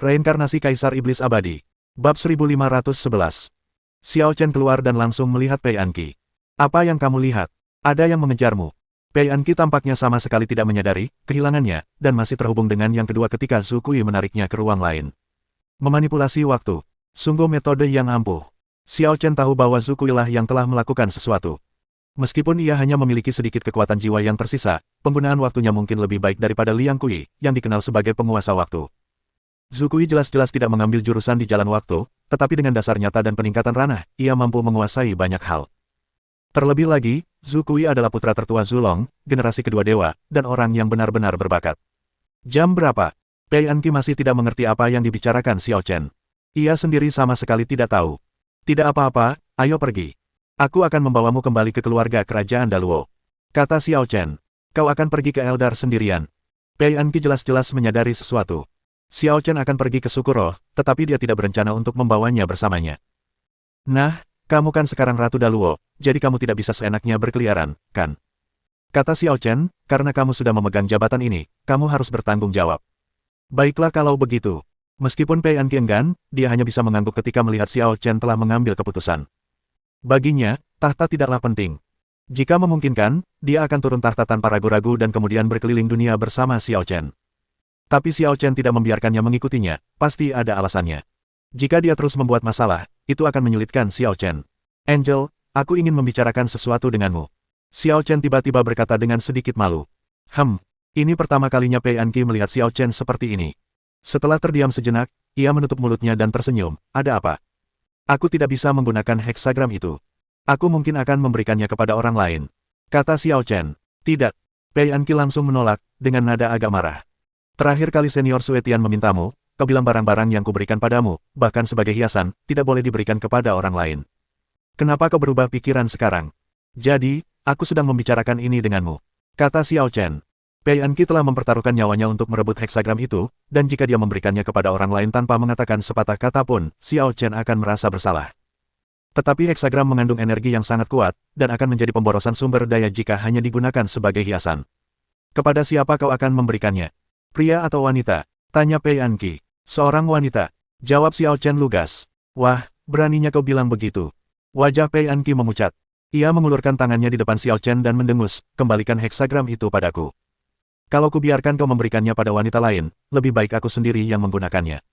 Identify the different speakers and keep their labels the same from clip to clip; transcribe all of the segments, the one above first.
Speaker 1: Reinkarnasi Kaisar Iblis Abadi. Bab 1511. Xiao Chen keluar dan langsung melihat Pei Anqi. Apa yang kamu lihat? Ada yang mengejarmu. Pei Anqi tampaknya sama sekali tidak menyadari kehilangannya, dan masih terhubung dengan yang kedua ketika Zhu Kui menariknya ke ruang lain. Memanipulasi waktu. Sungguh metode yang ampuh. Xiao Chen tahu bahwa Zhu Kui lah yang telah melakukan sesuatu. Meskipun ia hanya memiliki sedikit kekuatan jiwa yang tersisa, penggunaan waktunya mungkin lebih baik daripada Liang Kui, yang dikenal sebagai penguasa waktu. Zhu Kui jelas-jelas tidak mengambil jurusan di jalan waktu, tetapi dengan dasar nyata dan peningkatan ranah, ia mampu menguasai banyak hal. Terlebih lagi, Zhu Kui adalah putra tertua Zulong, generasi kedua dewa, dan orang yang benar-benar berbakat. Jam berapa? Pei Anqi masih tidak mengerti apa yang dibicarakan Xiao Chen. Ia sendiri sama sekali tidak tahu. Tidak apa-apa, ayo pergi. Aku akan membawamu kembali ke keluarga kerajaan Daluo. Kata Xiao Chen. Kau akan pergi ke Eldar sendirian. Pei Anqi jelas-jelas menyadari sesuatu. Xiao Chen akan pergi ke Sukuro, tetapi dia tidak berencana untuk membawanya bersamanya. Nah, kamu kan sekarang Ratu Daluo, jadi kamu tidak bisa seenaknya berkeliaran, kan? Kata Xiao Chen, karena kamu sudah memegang jabatan ini, kamu harus bertanggung jawab. Baiklah kalau begitu. Meskipun Pei Anqi enggan, dia hanya bisa mengangguk ketika melihat Xiao Chen telah mengambil keputusan. Baginya, tahta tidaklah penting. Jika memungkinkan, dia akan turun tahta tanpa ragu-ragu dan kemudian berkeliling dunia bersama Xiao Chen. Tapi Xiao Chen tidak membiarkannya mengikutinya, pasti ada alasannya. Jika dia terus membuat masalah, itu akan menyulitkan Xiao Chen. Angel, aku ingin membicarakan sesuatu denganmu. Xiao Chen tiba-tiba berkata dengan sedikit malu. Ini pertama kalinya Pei Anqi melihat Xiao Chen seperti ini. Setelah terdiam sejenak, ia menutup mulutnya dan tersenyum. Ada apa? Aku tidak bisa menggunakan heksagram itu. Aku mungkin akan memberikannya kepada orang lain. Kata Xiao Chen. Tidak. Pei Anqi langsung menolak, dengan nada agak marah. Terakhir kali senior Suetian memintamu, kau bilang barang-barang yang kuberikan padamu, bahkan sebagai hiasan, tidak boleh diberikan kepada orang lain. Kenapa kau berubah pikiran sekarang? Jadi, aku sedang membicarakan ini denganmu. Kata Xiao Chen. Pei Anqi telah mempertaruhkan nyawanya untuk merebut heksagram itu, dan jika dia memberikannya kepada orang lain tanpa mengatakan sepatah kata pun, Xiao Chen akan merasa bersalah. Tetapi heksagram mengandung energi yang sangat kuat, dan akan menjadi pemborosan sumber daya jika hanya digunakan sebagai hiasan. Kepada siapa kau akan memberikannya? Pria atau wanita? Tanya Pei Anqi. Seorang wanita. Jawab Xiao Chen lugas. Wah, beraninya kau bilang begitu. Wajah Pei Anqi memucat. Ia mengulurkan tangannya di depan Xiao Chen dan mendengus, kembalikan heksagram itu padaku. Kalau kubiarkan kau memberikannya pada wanita lain, lebih baik aku sendiri yang menggunakannya.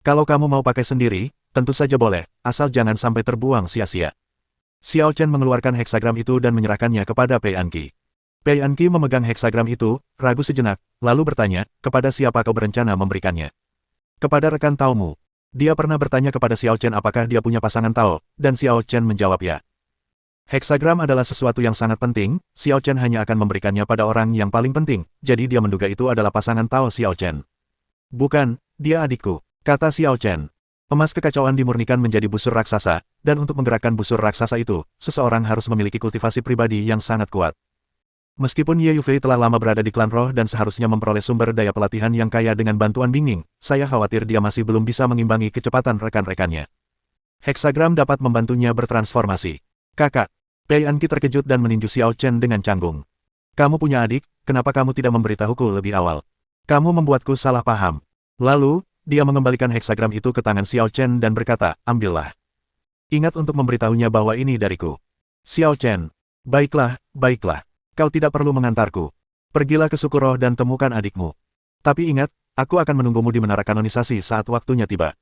Speaker 1: Kalau kamu mau pakai sendiri, tentu saja boleh, asal jangan sampai terbuang sia-sia. Xiao Chen mengeluarkan heksagram itu dan menyerahkannya kepada Pei Anqi. Pei Anqi memegang heksagram itu, ragu sejenak, lalu bertanya, kepada siapa kau berencana memberikannya? Kepada rekan Taomu. Dia pernah bertanya kepada Xiao Chen apakah dia punya pasangan Tao, dan Xiao Chen menjawab ya. Heksagram adalah sesuatu yang sangat penting, Xiao Chen hanya akan memberikannya pada orang yang paling penting, jadi dia menduga itu adalah pasangan Tao Xiao Chen. Bukan, dia adikku, kata Xiao Chen. Emas kekacauan dimurnikan menjadi busur raksasa, dan untuk menggerakkan busur raksasa itu, seseorang harus memiliki kultivasi pribadi yang sangat kuat. Meskipun Ye Yufei telah lama berada di klan roh dan seharusnya memperoleh sumber daya pelatihan yang kaya dengan bantuan Bingning, saya khawatir dia masih belum bisa mengimbangi kecepatan rekan-rekannya. Heksagram dapat membantunya bertransformasi. Kakak. Pei Anqi terkejut dan meninju Xiao Chen dengan canggung. Kamu punya adik, kenapa kamu tidak memberitahuku lebih awal? Kamu membuatku salah paham. Lalu, dia mengembalikan heksagram itu ke tangan Xiao Chen dan berkata, ambillah. Ingat untuk memberitahunya bahwa ini dariku. Xiao Chen. Baiklah, baiklah. Kau tidak perlu mengantarku. Pergilah ke Sukuro dan temukan adikmu. Tapi ingat, aku akan menunggumu di menara kanonisasi saat waktunya tiba.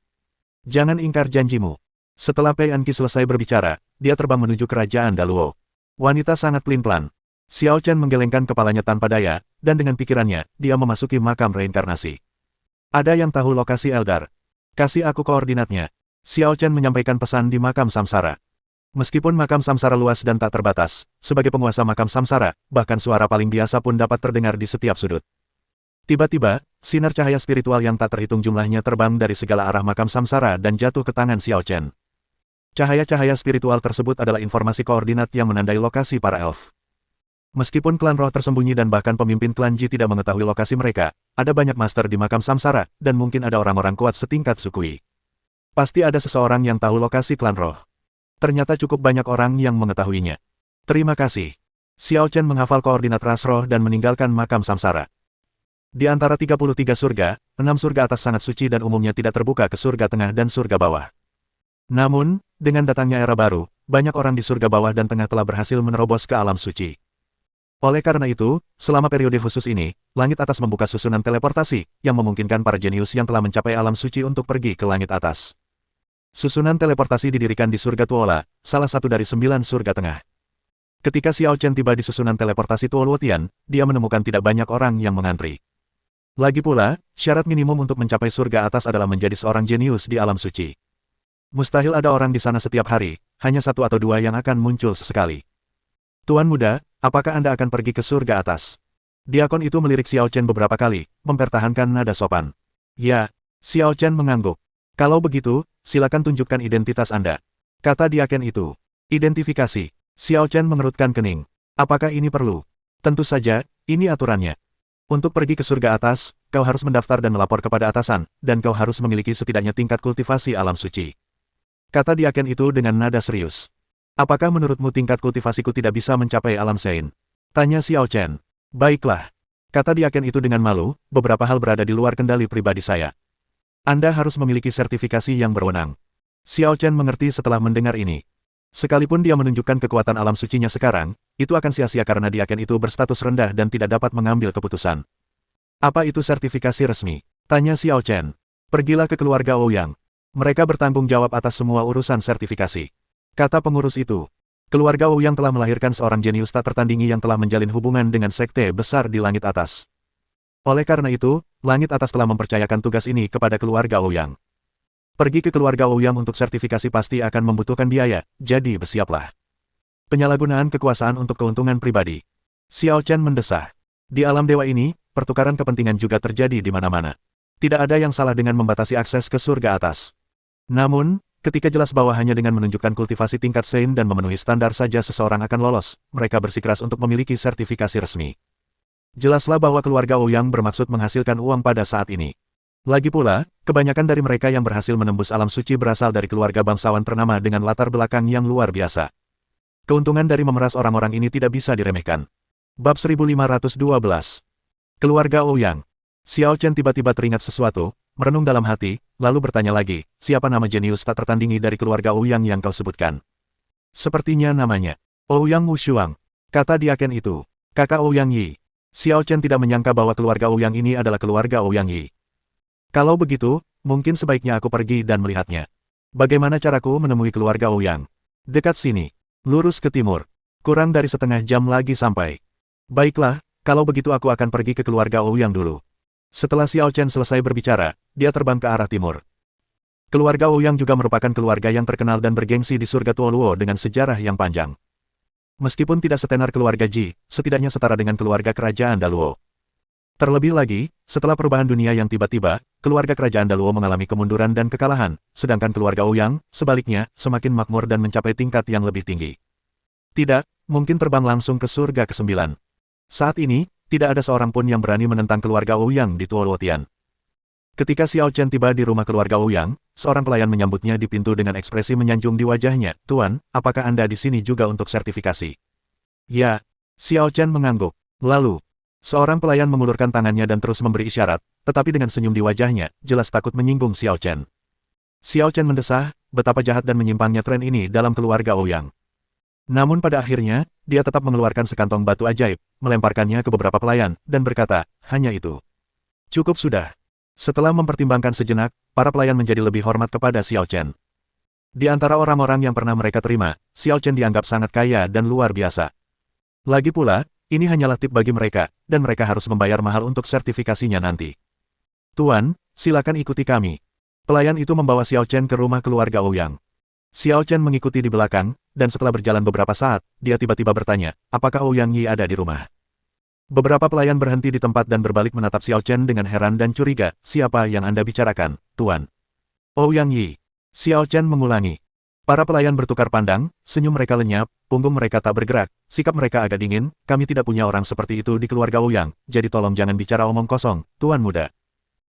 Speaker 1: Jangan ingkar janjimu. Setelah Pei Anqi selesai berbicara, dia terbang menuju kerajaan Daluo. Wanita sangat pelin-pelan. Xiao Chen menggelengkan kepalanya tanpa daya, dan dengan pikirannya, dia memasuki makam reinkarnasi. Ada yang tahu lokasi Eldar? Kasih aku koordinatnya. Xiao Chen menyampaikan pesan di makam Samsara. Meskipun makam Samsara luas dan tak terbatas, sebagai penguasa makam Samsara, bahkan suara paling biasa pun dapat terdengar di setiap sudut. Tiba-tiba, sinar cahaya spiritual yang tak terhitung jumlahnya terbang dari segala arah makam Samsara dan jatuh ke tangan Xiao Chen. Cahaya-cahaya spiritual tersebut adalah informasi koordinat yang menandai lokasi para elf. Meskipun klan roh tersembunyi dan bahkan pemimpin klan Ji tidak mengetahui lokasi mereka, ada banyak master di makam Samsara, dan mungkin ada orang-orang kuat setingkat Sukui. Pasti ada seseorang yang tahu lokasi klan roh. Ternyata cukup banyak orang yang mengetahuinya. Terima kasih. Xiao Chen menghafal koordinat ras roh dan meninggalkan makam Samsara. Di antara 33 surga, 6 surga atas sangat suci dan umumnya tidak terbuka ke surga tengah dan surga bawah. Namun, dengan datangnya era baru, banyak orang di surga bawah dan tengah telah berhasil menerobos ke alam suci. Oleh karena itu, selama periode khusus ini, langit atas membuka susunan teleportasi, yang memungkinkan para jenius yang telah mencapai alam suci untuk pergi ke langit atas. Susunan teleportasi didirikan di surga Tuola, salah satu dari 9 surga tengah. Ketika Xiao Chen tiba di susunan teleportasi Tuoluotian, dia menemukan tidak banyak orang yang mengantri. Lagi pula, syarat minimum untuk mencapai surga atas adalah menjadi seorang jenius di alam suci. Mustahil ada orang di sana setiap hari, hanya 1 atau 2 yang akan muncul sesekali. Tuan muda, apakah Anda akan pergi ke surga atas? Diakon itu melirik Xiao Chen beberapa kali, mempertahankan nada sopan. Ya, Xiao Chen mengangguk. Kalau begitu, silakan tunjukkan identitas Anda. Kata diaken itu. Identifikasi. Xiao Chen mengerutkan kening. Apakah ini perlu? Tentu saja, ini aturannya. Untuk pergi ke surga atas, kau harus mendaftar dan melapor kepada atasan, dan kau harus memiliki setidaknya tingkat kultivasi alam suci. Kata diaken itu dengan nada serius. Apakah menurutmu tingkat kultivasiku tidak bisa mencapai alam Sein? Tanya Xiao Chen. Baiklah. Kata diaken itu dengan malu, beberapa hal berada di luar kendali pribadi saya. Anda harus memiliki sertifikasi yang berwenang. Xiao Chen mengerti setelah mendengar ini. Sekalipun dia menunjukkan kekuatan alam sucinya sekarang, itu akan sia-sia karena diaken itu berstatus rendah dan tidak dapat mengambil keputusan. Apa itu sertifikasi resmi? Tanya Xiao Chen. Pergilah ke keluarga Ouyang. Mereka bertanggung jawab atas semua urusan sertifikasi. Kata pengurus itu. Keluarga Ouyang telah melahirkan seorang jenius tak tertandingi yang telah menjalin hubungan dengan sekte besar di langit atas. Oleh karena itu, langit atas telah mempercayakan tugas ini kepada keluarga Ouyang. Pergi ke keluarga Ouyang untuk sertifikasi pasti akan membutuhkan biaya, jadi bersiaplah. Penyalahgunaan kekuasaan untuk keuntungan pribadi. Xiao Chen mendesah. Di alam dewa ini, pertukaran kepentingan juga terjadi di mana-mana. Tidak ada yang salah dengan membatasi akses ke surga atas. Namun, ketika jelas bahwa hanya dengan menunjukkan kultivasi tingkat Sein dan memenuhi standar saja seseorang akan lolos, mereka bersikeras untuk memiliki sertifikasi resmi. Jelaslah bahwa keluarga Ouyang bermaksud menghasilkan uang pada saat ini. Lagi pula, kebanyakan dari mereka yang berhasil menembus alam suci berasal dari keluarga bangsawan ternama dengan latar belakang yang luar biasa. Keuntungan dari memeras orang-orang ini tidak bisa diremehkan. Bab 1512. Keluarga Ouyang. Xiao Chen tiba-tiba teringat sesuatu, merenung dalam hati, lalu bertanya lagi, siapa nama jenius tak tertandingi dari keluarga Ouyang yang kau sebutkan? Sepertinya namanya Ouyang Wushuang. Kata diaken itu. Kakak Ouyang Yi. Xiao Chen tidak menyangka bahwa keluarga Ouyang ini adalah keluarga Ouyang Yi. Kalau begitu, mungkin sebaiknya aku pergi dan melihatnya. Bagaimana caraku menemui keluarga Ouyang? Dekat sini. Lurus ke timur. Kurang dari setengah jam lagi sampai. Baiklah, kalau begitu aku akan pergi ke keluarga Ouyang dulu. Setelah Xiao Chen selesai berbicara, dia terbang ke arah timur. Keluarga Ouyang juga merupakan keluarga yang terkenal dan bergengsi di surga Tuoluo dengan sejarah yang panjang. Meskipun tidak setenar keluarga Ji, setidaknya setara dengan keluarga kerajaan Daluo. Terlebih lagi, setelah perubahan dunia yang tiba-tiba, keluarga kerajaan Daluo mengalami kemunduran dan kekalahan, sedangkan keluarga Ouyang, sebaliknya, semakin makmur dan mencapai tingkat yang lebih tinggi. Tidak, mungkin terbang langsung ke surga ke-9. Saat ini, tidak ada seorang pun yang berani menentang keluarga Ouyang di Tuoluotian. Ketika Xiao Chen tiba di rumah keluarga Ouyang, seorang pelayan menyambutnya di pintu dengan ekspresi menyanjung di wajahnya. Tuan, apakah Anda di sini juga untuk sertifikasi? Ya, Xiao Chen mengangguk. Lalu, seorang pelayan mengulurkan tangannya dan terus memberi isyarat, tetapi dengan senyum di wajahnya, jelas takut menyinggung Xiao Chen. Xiao Chen mendesah, betapa jahat dan menyimpangnya tren ini dalam keluarga Ouyang. Namun pada akhirnya, dia tetap mengeluarkan sekantong batu ajaib, melemparkannya ke beberapa pelayan, dan berkata, hanya itu. Cukup sudah. Setelah mempertimbangkan sejenak, para pelayan menjadi lebih hormat kepada Xiao Chen. Di antara orang-orang yang pernah mereka terima, Xiao Chen dianggap sangat kaya dan luar biasa. Lagi pula, ini hanyalah tip bagi mereka, dan mereka harus membayar mahal untuk sertifikasinya nanti. Tuan, silakan ikuti kami. Pelayan itu membawa Xiao Chen ke rumah keluarga Ouyang. Xiao Chen mengikuti di belakang, dan setelah berjalan beberapa saat, dia tiba-tiba bertanya, apakah Ouyang Yi ada di rumah? Beberapa pelayan berhenti di tempat dan berbalik menatap Xiao Chen dengan heran dan curiga, siapa yang Anda bicarakan, Tuan? Ouyang Yi. Xiao Chen mengulangi. Para pelayan bertukar pandang, senyum mereka lenyap, punggung mereka tak bergerak, sikap mereka agak dingin, kami tidak punya orang seperti itu di keluarga Ouyang, jadi tolong jangan bicara omong kosong, Tuan muda.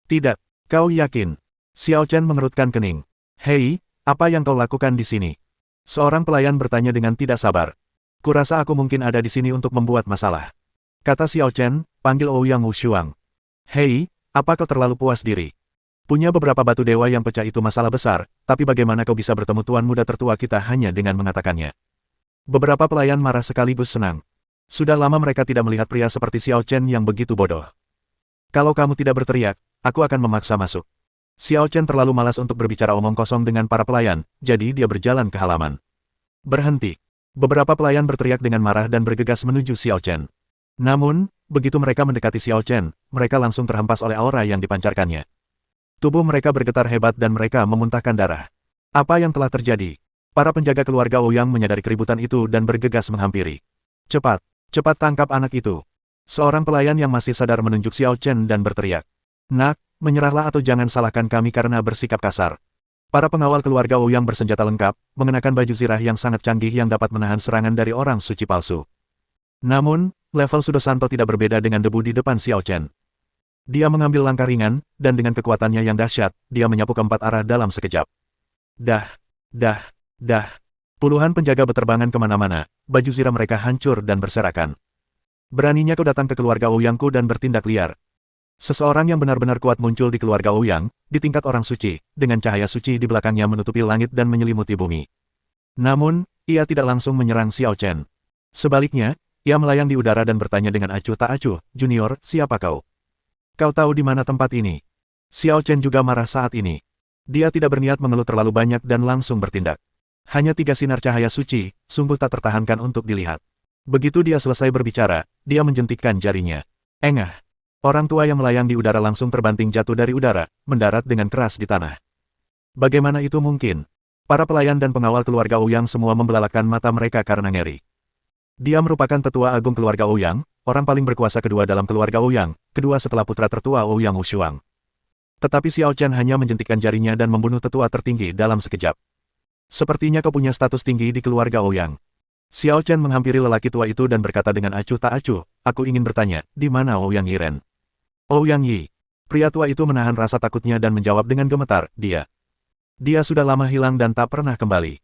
Speaker 1: Tidak, kau yakin? Xiao Chen mengerutkan kening. Hei, apa yang kau lakukan di sini? Seorang pelayan bertanya dengan tidak sabar. Kurasa aku mungkin ada di sini untuk membuat masalah. Kata Xiao Chen, panggil Ouyang Wushuang. Hei, apa kau terlalu puas diri? Punya beberapa batu dewa yang pecah itu masalah besar, tapi bagaimana kau bisa bertemu tuan muda tertua kita hanya dengan mengatakannya? Beberapa pelayan marah sekaligus senang. Sudah lama mereka tidak melihat pria seperti Xiao Chen yang begitu bodoh. Kalau kamu tidak berteriak, aku akan memaksa masuk. Xiao Chen terlalu malas untuk berbicara omong kosong dengan para pelayan, jadi dia berjalan ke halaman. Berhenti. Beberapa pelayan berteriak dengan marah dan bergegas menuju Xiao Chen. Namun, begitu mereka mendekati Xiao Chen, mereka langsung terhempas oleh aura yang dipancarkannya. Tubuh mereka bergetar hebat dan mereka memuntahkan darah. Apa yang telah terjadi? Para penjaga keluarga Ouyang menyadari keributan itu dan bergegas menghampiri. Cepat, cepat tangkap anak itu. Seorang pelayan yang masih sadar menunjuk Xiao Chen dan berteriak. Nak, menyerahlah atau jangan salahkan kami karena bersikap kasar. Para pengawal keluarga Ouyang bersenjata lengkap, mengenakan baju zirah yang sangat canggih yang dapat menahan serangan dari orang suci palsu. Namun, level Sudosanto tidak berbeda dengan debu di depan Xiao Chen. Dia mengambil langkah ringan, dan dengan kekuatannya yang dahsyat, dia menyapu keempat arah dalam sekejap. Dah. Puluhan penjaga berterbangan kemana-mana, baju zirah mereka hancur dan berserakan. Beraninya kau datang ke keluarga Ouyangku dan bertindak liar. Seseorang yang benar-benar kuat muncul di keluarga Ouyang, di tingkat orang suci, dengan cahaya suci di belakangnya menutupi langit dan menyelimuti bumi. Namun, ia tidak langsung menyerang Xiao Chen. Sebaliknya, ia melayang di udara dan bertanya dengan acuh tak acuh, Junior, siapa kau? Kau tahu di mana tempat ini? Xiao Chen juga marah saat ini. Dia tidak berniat mengeluh terlalu banyak dan langsung bertindak. Hanya 3 sinar cahaya suci, sungguh tak tertahankan untuk dilihat. Begitu dia selesai berbicara, dia menjentikkan jarinya. Engah. Orang tua yang melayang di udara langsung terbanting jatuh dari udara, mendarat dengan keras di tanah. Bagaimana itu mungkin? Para pelayan dan pengawal keluarga Ouyang semua membelalakan mata mereka karena ngeri. Dia merupakan tetua agung keluarga Ouyang, orang paling berkuasa kedua dalam keluarga Ouyang, kedua setelah putra tertua Ouyang Wushuang. Tetapi Xiao Chen hanya menjentikkan jarinya dan membunuh tetua tertinggi dalam sekejap. Sepertinya kau punya status tinggi di keluarga Ouyang. Xiao Chen menghampiri lelaki tua itu dan berkata dengan acuh tak acuh, aku ingin bertanya, di mana Ouyang Yiren? Ouyang Yi. Pria tua itu menahan rasa takutnya dan menjawab dengan gemetar, dia sudah lama hilang dan tak pernah kembali.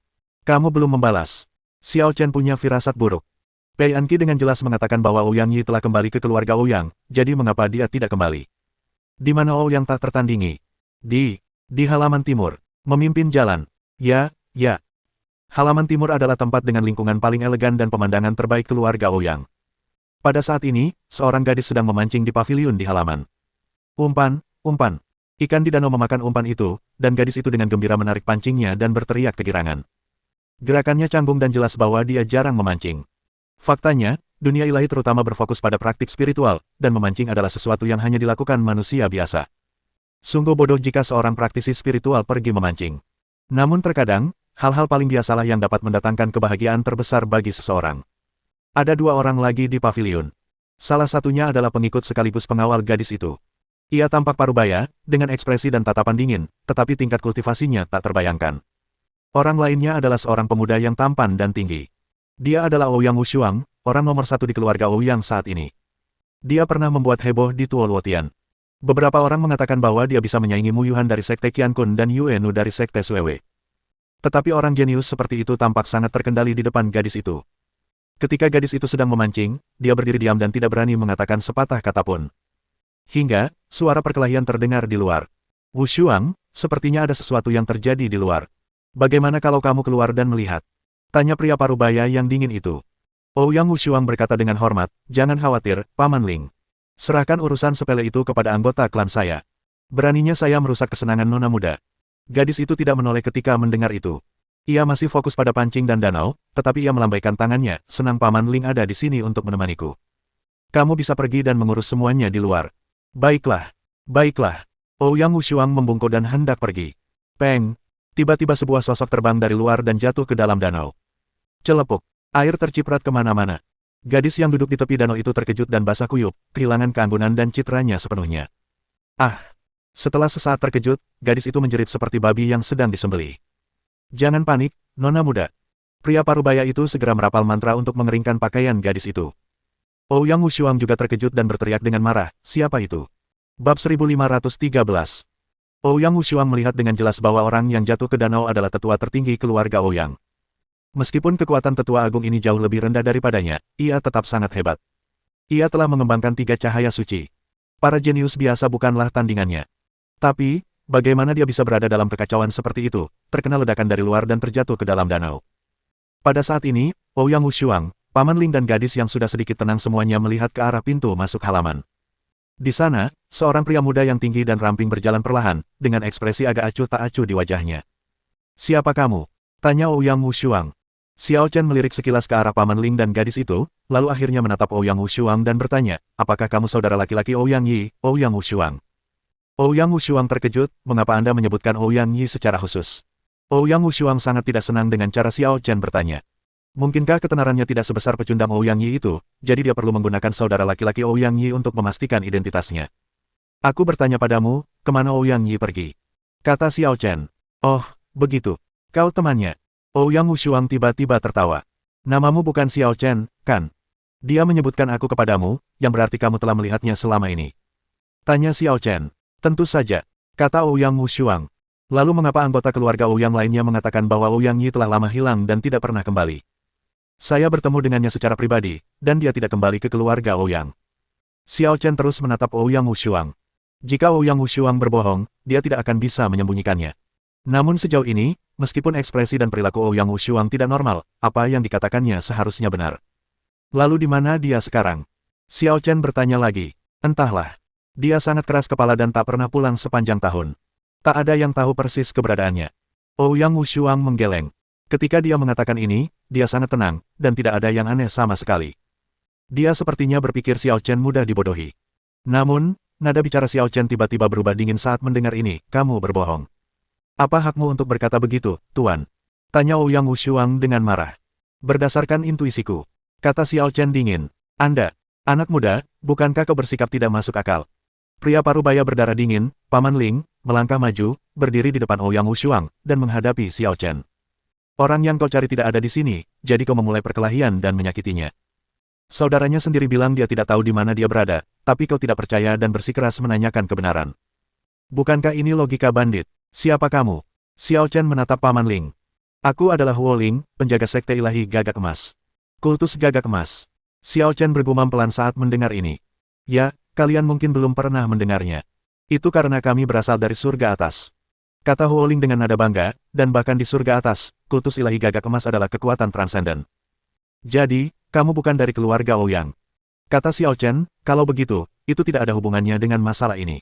Speaker 1: Kamu belum membalas. Xiao Chen punya firasat buruk. Pei Anqi dengan jelas mengatakan bahwa Ouyang Yi telah kembali ke keluarga Ouyang, jadi mengapa dia tidak kembali? Di mana Ouyang tak tertandingi? Di halaman timur. Memimpin jalan. Ya. Halaman timur adalah tempat dengan lingkungan paling elegan dan pemandangan terbaik keluarga Ouyang. Pada saat ini, seorang gadis sedang memancing di paviliun di halaman. Umpan. Ikan di danau memakan umpan itu, dan gadis itu dengan gembira menarik pancingnya dan berteriak kegirangan. Gerakannya canggung dan jelas bahwa dia jarang memancing. Faktanya, dunia ilahi terutama berfokus pada praktik spiritual, dan memancing adalah sesuatu yang hanya dilakukan manusia biasa. Sungguh bodoh jika seorang praktisi spiritual pergi memancing. Namun terkadang, hal-hal paling biasalah yang dapat mendatangkan kebahagiaan terbesar bagi seseorang. Ada 2 orang lagi di paviliun. Salah satunya adalah pengikut sekaligus pengawal gadis itu. Ia tampak parubaya, dengan ekspresi dan tatapan dingin, tetapi tingkat kultivasinya tak terbayangkan. Orang lainnya adalah seorang pemuda yang tampan dan tinggi. Dia adalah Ouyang Wushuang, orang nomor 1 di keluarga Ouyang saat ini. Dia pernah membuat heboh di Tuo Luotian. Beberapa orang mengatakan bahwa dia bisa menyaingi Mu Yuhan dari Sekte Qiankun dan Yue Nu dari Sekte Suewe. Tetapi orang jenius seperti itu tampak sangat terkendali di depan gadis itu. Ketika gadis itu sedang memancing, dia berdiri diam dan tidak berani mengatakan sepatah kata pun. Hingga, suara perkelahian terdengar di luar. Wushuang, sepertinya ada sesuatu yang terjadi di luar. Bagaimana kalau kamu keluar dan melihat? Tanya pria parubaya yang dingin itu. Ouyang Wushuang berkata dengan hormat, jangan khawatir, Paman Ling. Serahkan urusan sepele itu kepada anggota klan saya. Beraninya saya merusak kesenangan nona muda. Gadis itu tidak menoleh ketika mendengar itu. Ia masih fokus pada pancing dan danau, tetapi ia melambaikan tangannya, senang Paman Ling ada di sini untuk menemaniku. Kamu bisa pergi dan mengurus semuanya di luar. Baiklah. Ouyang Wushuang membungkuk dan hendak pergi. Peng. Tiba-tiba sebuah sosok terbang dari luar dan jatuh ke dalam danau. Celepuk. Air terciprat kemana-mana. Gadis yang duduk di tepi danau itu terkejut dan basah kuyup, kehilangan keanggunan dan citranya sepenuhnya. Ah! Setelah sesaat terkejut, gadis itu menjerit seperti babi yang sedang disembelih. Jangan panik, nona muda. Pria parubaya itu segera merapal mantra untuk mengeringkan pakaian gadis itu. Ouyang Wushuang juga terkejut dan berteriak dengan marah, siapa itu? Bab 1513. Ouyang Wushuang melihat dengan jelas bahwa orang yang jatuh ke danau adalah tetua tertinggi keluarga Ouyang. Meskipun kekuatan tetua agung ini jauh lebih rendah daripadanya, ia tetap sangat hebat. Ia telah mengembangkan 3 cahaya suci. Para jenius biasa bukanlah tandingannya. Tapi, bagaimana dia bisa berada dalam kekacauan seperti itu, terkena ledakan dari luar dan terjatuh ke dalam danau. Pada saat ini, Ouyang Wushuang, Paman Ling dan gadis yang sudah sedikit tenang semuanya melihat ke arah pintu masuk halaman. Di sana, seorang pria muda yang tinggi dan ramping berjalan perlahan, dengan ekspresi agak acuh tak acuh di wajahnya. "Siapa kamu?" tanya Ouyang Wushuang. Xiao Chen melirik sekilas ke arah Paman Ling dan gadis itu, lalu akhirnya menatap Ouyang Wushuang dan bertanya, "Apakah kamu saudara laki-laki Ouyang Yi, Ouyang Wushuang?" Ouyang Wushuang terkejut, "Mengapa Anda menyebutkan Ouyang Yi secara khusus?" Ouyang Wushuang sangat tidak senang dengan cara Xiao Chen bertanya. Mungkinkah ketenarannya tidak sebesar pecundang Ouyang Yi itu, jadi dia perlu menggunakan saudara laki-laki Ouyang Yi untuk memastikan identitasnya. "Aku bertanya padamu, kemana Ouyang Yi pergi?" kata Xiao Chen. "Oh, begitu. Kau temannya." Ouyang Wushuang tiba-tiba tertawa. "Namamu bukan Xiao Chen, kan? Dia menyebutkan aku kepadamu, yang berarti kamu telah melihatnya selama ini." Tanya Xiao Chen. "Tentu saja," kata Ouyang Wushuang. "Lalu mengapa anggota keluarga Ouyang lainnya mengatakan bahwa Ouyang Yi telah lama hilang dan tidak pernah kembali?" "Saya bertemu dengannya secara pribadi, dan dia tidak kembali ke keluarga Ouyang." Xiao Chen terus menatap Ouyang Wushuang. Jika Ouyang Wushuang berbohong, dia tidak akan bisa menyembunyikannya. Namun sejauh ini, meskipun ekspresi dan perilaku Ouyang Wushuang tidak normal, apa yang dikatakannya seharusnya benar. "Lalu di mana dia sekarang?" Xiao Chen bertanya lagi. "Entahlah. Dia sangat keras kepala dan tak pernah pulang sepanjang tahun. Tak ada yang tahu persis keberadaannya." Ouyang Wushuang menggeleng. Ketika dia mengatakan ini, dia sangat tenang, dan tidak ada yang aneh sama sekali. Dia sepertinya berpikir Xiao Chen mudah dibodohi. Namun, nada bicara Xiao Chen tiba-tiba berubah dingin saat mendengar ini, "Kamu berbohong." "Apa hakmu untuk berkata begitu, Tuan?" tanya Ouyang Wushuang dengan marah. "Berdasarkan intuisiku," kata Xiao Chen dingin. "Anda, anak muda, bukankah kau bersikap tidak masuk akal?" Pria parubaya berdarah dingin, Paman Ling, melangkah maju, berdiri di depan Ouyang Wushuang, dan menghadapi Xiao Chen. "Orang yang kau cari tidak ada di sini, jadi kau memulai perkelahian dan menyakitinya. Saudaranya sendiri bilang dia tidak tahu di mana dia berada, tapi kau tidak percaya dan bersikeras menanyakan kebenaran. Bukankah ini logika bandit? Siapa kamu?" Xiao Chen menatap Paman Ling. "Aku adalah Huo Ling, penjaga sekte ilahi gagak emas. Kultus gagak emas." Xiao Chen bergumam pelan saat mendengar ini. "Ya, kalian mungkin belum pernah mendengarnya. Itu karena kami berasal dari surga atas," kata Huo Ling dengan nada bangga, "dan bahkan di surga atas, kultus ilahi gagak emas adalah kekuatan transenden. Jadi, kamu bukan dari keluarga Ouyang," kata Xiao Chen. "Kalau begitu, itu tidak ada hubungannya dengan masalah ini.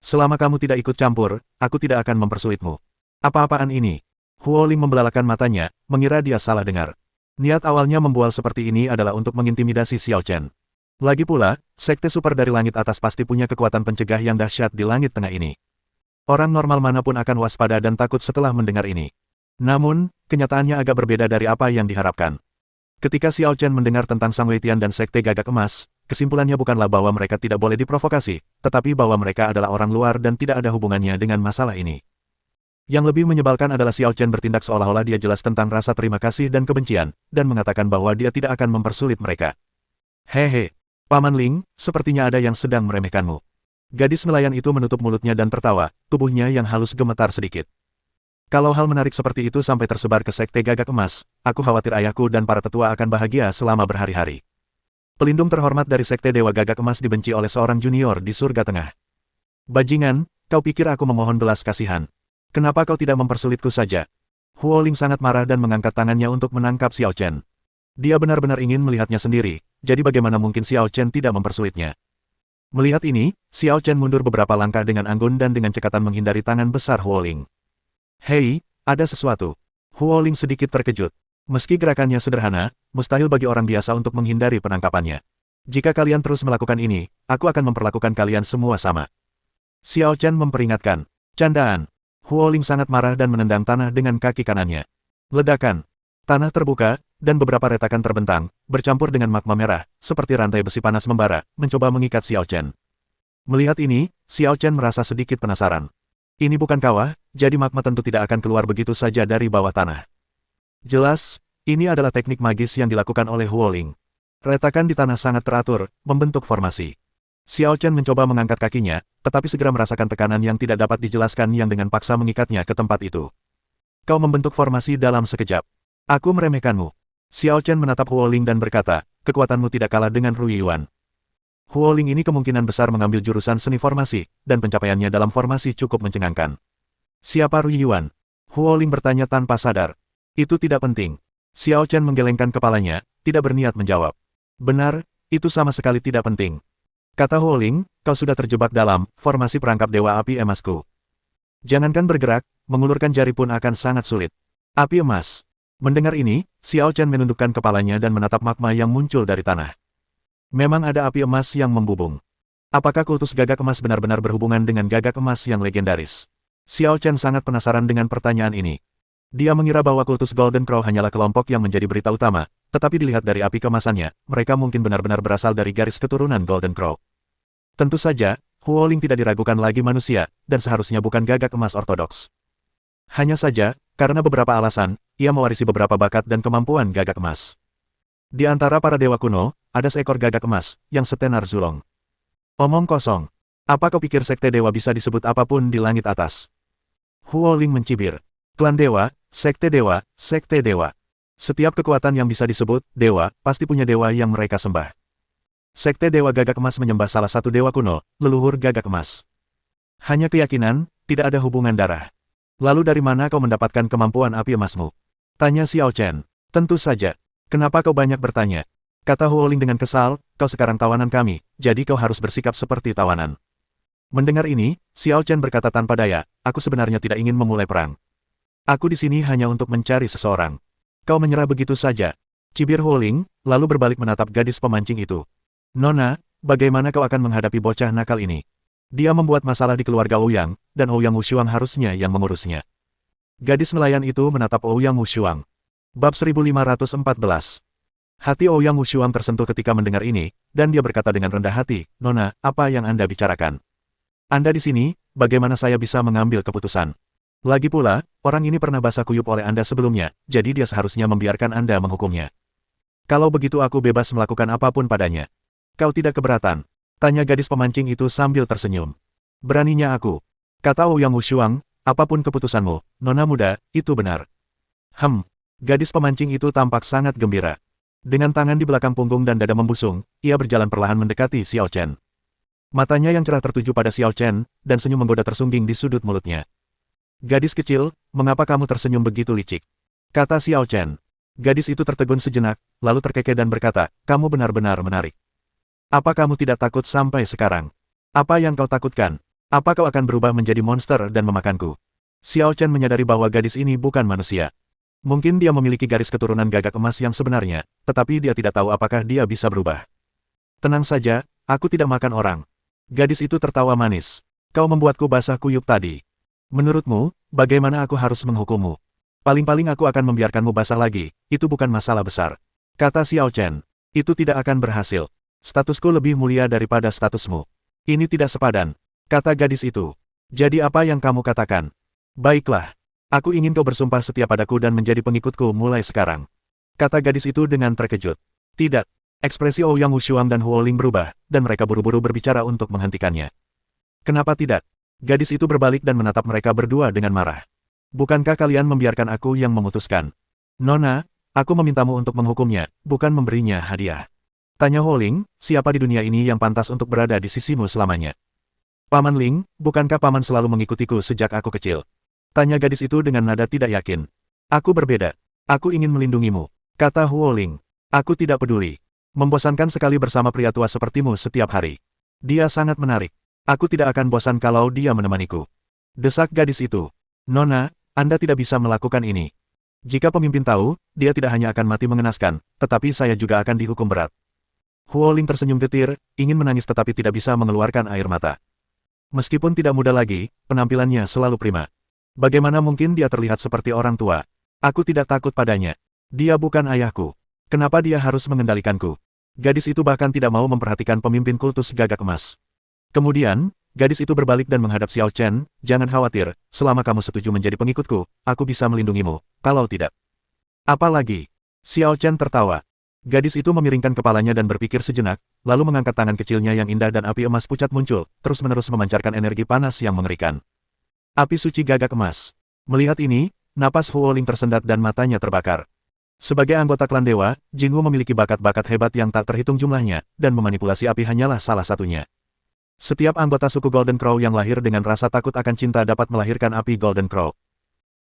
Speaker 1: Selama kamu tidak ikut campur, aku tidak akan mempersulitmu." "Apa-apaan ini?" Huo Ling membelalakan matanya, mengira dia salah dengar. Niat awalnya membual seperti ini adalah untuk mengintimidasi Xiao Chen. Lagi pula, sekte super dari langit atas pasti punya kekuatan pencegah yang dahsyat di langit tengah ini. Orang normal manapun akan waspada dan takut setelah mendengar ini. Namun, kenyataannya agak berbeda dari apa yang diharapkan. Ketika Xiao Chen mendengar tentang Sang Weitian dan Sekte Gagak Emas, kesimpulannya bukanlah bahwa mereka tidak boleh diprovokasi, tetapi bahwa mereka adalah orang luar dan tidak ada hubungannya dengan masalah ini. Yang lebih menyebalkan adalah Xiao Chen bertindak seolah-olah dia jelas tentang rasa terima kasih dan kebencian, dan mengatakan bahwa dia tidak akan mempersulit mereka. "Hehe, Paman Ling, sepertinya ada yang sedang meremehkanmu." Gadis nelayan itu menutup mulutnya dan tertawa, tubuhnya yang halus gemetar sedikit. "Kalau hal menarik seperti itu sampai tersebar ke Sekte Gagak Emas, aku khawatir ayahku dan para tetua akan bahagia selama berhari-hari. Pelindung terhormat dari Sekte Dewa Gagak Emas dibenci oleh seorang junior di surga tengah. Bajingan, kau pikir aku memohon belas kasihan? Kenapa kau tidak mempersulitku saja?" Huo Ling sangat marah dan mengangkat tangannya untuk menangkap Xiao Chen. Dia benar-benar ingin melihatnya sendiri, jadi bagaimana mungkin Xiao Chen tidak mempersulitnya. Melihat ini, Xiao Chen mundur beberapa langkah dengan anggun dan dengan cekatan menghindari tangan besar Huo Ling. "Hei, ada sesuatu." Huo Ling sedikit terkejut. Meski gerakannya sederhana, mustahil bagi orang biasa untuk menghindari penangkapannya. "Jika kalian terus melakukan ini, aku akan memperlakukan kalian semua sama." Xiao Chen memperingatkan. "Candaan." Huo Ling sangat marah dan menendang tanah dengan kaki kanannya. Ledakan. Tanah terbuka, dan beberapa retakan terbentang, bercampur dengan magma merah, seperti rantai besi panas membara, mencoba mengikat Xiao Chen. Melihat ini, Xiao Chen merasa sedikit penasaran. Ini bukan kawah, jadi magma tentu tidak akan keluar begitu saja dari bawah tanah. Jelas, ini adalah teknik magis yang dilakukan oleh Huo Ling. Retakan di tanah sangat teratur, membentuk formasi. Xiao Chen mencoba mengangkat kakinya, tetapi segera merasakan tekanan yang tidak dapat dijelaskan yang dengan paksa mengikatnya ke tempat itu. "Kau membentuk formasi dalam sekejap. Aku meremehkanmu." Xiao Chen menatap Huo Ling dan berkata, "Kekuatanmu tidak kalah dengan Rui Yuan." Huoling ini kemungkinan besar mengambil jurusan seni formasi, dan pencapaiannya dalam formasi cukup mencengangkan. Siapa Rui Yuan? Huoling bertanya tanpa sadar. Itu tidak penting. Xiao Chen menggelengkan kepalanya, tidak berniat menjawab. Benar, itu sama sekali tidak penting. Kata Huoling, kau sudah terjebak dalam formasi perangkap Dewa Api Emasku. Jangankan bergerak, mengulurkan jari pun akan sangat sulit. Api emas. Mendengar ini, Xiao Chen menundukkan kepalanya dan menatap magma yang muncul dari tanah. Memang ada api emas yang membubung. Apakah kultus gagak emas benar-benar berhubungan dengan gagak emas yang legendaris? Xiao Chen sangat penasaran dengan pertanyaan ini. Dia mengira bahwa kultus Golden Crow hanyalah kelompok yang menjadi berita utama, tetapi dilihat dari api kemasannya, mereka mungkin benar-benar berasal dari garis keturunan Golden Crow. Tentu saja, Huoling tidak diragukan lagi manusia, dan seharusnya bukan gagak emas ortodoks. Hanya saja, karena beberapa alasan, ia mewarisi beberapa bakat dan kemampuan gagak emas. Di antara para dewa kuno, ada seekor gagak emas, yang setenar Zulong. Omong kosong. Apa kau pikir sekte dewa bisa disebut apapun di langit atas? Huoling mencibir. Klan dewa, sekte dewa, sekte dewa. Setiap kekuatan yang bisa disebut dewa, pasti punya dewa yang mereka sembah. Sekte dewa gagak emas menyembah salah satu dewa kuno, leluhur gagak emas. Hanya keyakinan, tidak ada hubungan darah. Lalu dari mana kau mendapatkan kemampuan api emasmu? Tanya Xiao Chen. Tentu saja. Kenapa kau banyak bertanya? Kata Huoling dengan kesal, kau sekarang tawanan kami, jadi kau harus bersikap seperti tawanan. Mendengar ini, Xiao Chen berkata tanpa daya, aku sebenarnya tidak ingin memulai perang. Aku di sini hanya untuk mencari seseorang. Kau menyerah begitu saja. Cibir Huoling, lalu berbalik menatap gadis pemancing itu. Nona, bagaimana kau akan menghadapi bocah nakal ini? Dia membuat masalah di keluarga Ouyang, dan Ouyang Wushuang harusnya yang mengurusnya. Gadis nelayan itu menatap Ouyang Wushuang. Bab 1514. Hati Ouyang Wushuang tersentuh ketika mendengar ini, dan dia berkata dengan rendah hati, Nona, apa yang Anda bicarakan? Anda di sini, bagaimana saya bisa mengambil keputusan? Lagi pula, orang ini pernah basah kuyup oleh Anda sebelumnya, jadi dia seharusnya membiarkan Anda menghukumnya. Kalau begitu aku bebas melakukan apapun padanya. Kau tidak keberatan? Tanya gadis pemancing itu sambil tersenyum. Beraninya aku. Kata Ouyang Wushuang, apapun keputusanmu, Nona muda, itu benar. Gadis pemancing itu tampak sangat gembira. Dengan tangan di belakang punggung dan dada membusung, ia berjalan perlahan mendekati Xiao Chen. Matanya yang cerah tertuju pada Xiao Chen, dan senyum menggoda tersungging di sudut mulutnya. Gadis kecil, mengapa kamu tersenyum begitu licik? Kata Xiao Chen. Gadis itu tertegun sejenak, lalu terkekeh dan berkata, kamu benar-benar menarik. Apa kamu tidak takut sampai sekarang? Apa yang kau takutkan? Apa kau akan berubah menjadi monster dan memakanku? Xiao Chen menyadari bahwa gadis ini bukan manusia. Mungkin dia memiliki garis keturunan gagak emas yang sebenarnya, tetapi dia tidak tahu apakah dia bisa berubah. Tenang saja, aku tidak makan orang. Gadis itu tertawa manis. Kau membuatku basah kuyup tadi. Menurutmu, bagaimana aku harus menghukummu? Paling-paling aku akan membiarkanmu basah lagi, itu bukan masalah besar. Kata Xiao Chen. Itu tidak akan berhasil. Statusku lebih mulia daripada statusmu. Ini tidak sepadan. Kata gadis itu. Jadi apa yang kamu katakan? Baiklah. Aku ingin kau bersumpah setia padaku dan menjadi pengikutku mulai sekarang. Kata gadis itu dengan terkejut. Tidak. Ekspresi Ouyang Wushuang dan Huoling berubah, dan mereka buru-buru berbicara untuk menghentikannya. Kenapa tidak? Gadis itu berbalik dan menatap mereka berdua dengan marah. Bukankah kalian membiarkan aku yang memutuskan? Nona, aku memintamu untuk menghukumnya, bukan memberinya hadiah. Tanya Huoling, siapa di dunia ini yang pantas untuk berada di sisimu selamanya? Paman Ling, bukankah paman selalu mengikutiku sejak aku kecil? Tanya gadis itu dengan nada tidak yakin. Aku berbeda. Aku ingin melindungimu. Kata Huoling. Aku tidak peduli. Membosankan sekali bersama pria tua sepertimu setiap hari. Dia sangat menarik. Aku tidak akan bosan kalau dia menemaniku. Desak gadis itu. Nona, Anda tidak bisa melakukan ini. Jika pemimpin tahu, dia tidak hanya akan mati mengenaskan, tetapi saya juga akan dihukum berat. Huoling tersenyum getir, ingin menangis tetapi tidak bisa mengeluarkan air mata. Meskipun tidak muda lagi, penampilannya selalu prima. Bagaimana mungkin dia terlihat seperti orang tua? Aku tidak takut padanya. Dia bukan ayahku. Kenapa dia harus mengendalikanku? Gadis itu bahkan tidak mau memperhatikan pemimpin kultus gagak emas. Kemudian, gadis itu berbalik dan menghadap Xiao Chen, jangan khawatir, selama kamu setuju menjadi pengikutku, aku bisa melindungimu, kalau tidak. Apalagi? Xiao Chen tertawa. Gadis itu memiringkan kepalanya dan berpikir sejenak, lalu mengangkat tangan kecilnya yang indah dan api emas pucat muncul, terus-menerus memancarkan energi panas yang mengerikan. Api suci gagak emas. Melihat ini, napas Huoling tersendat dan matanya terbakar. Sebagai anggota klan dewa, Jinwoo memiliki bakat-bakat hebat yang tak terhitung jumlahnya, dan memanipulasi api hanyalah salah satunya. Setiap anggota suku Golden Crow yang lahir dengan rasa takut akan cinta dapat melahirkan api Golden Crow.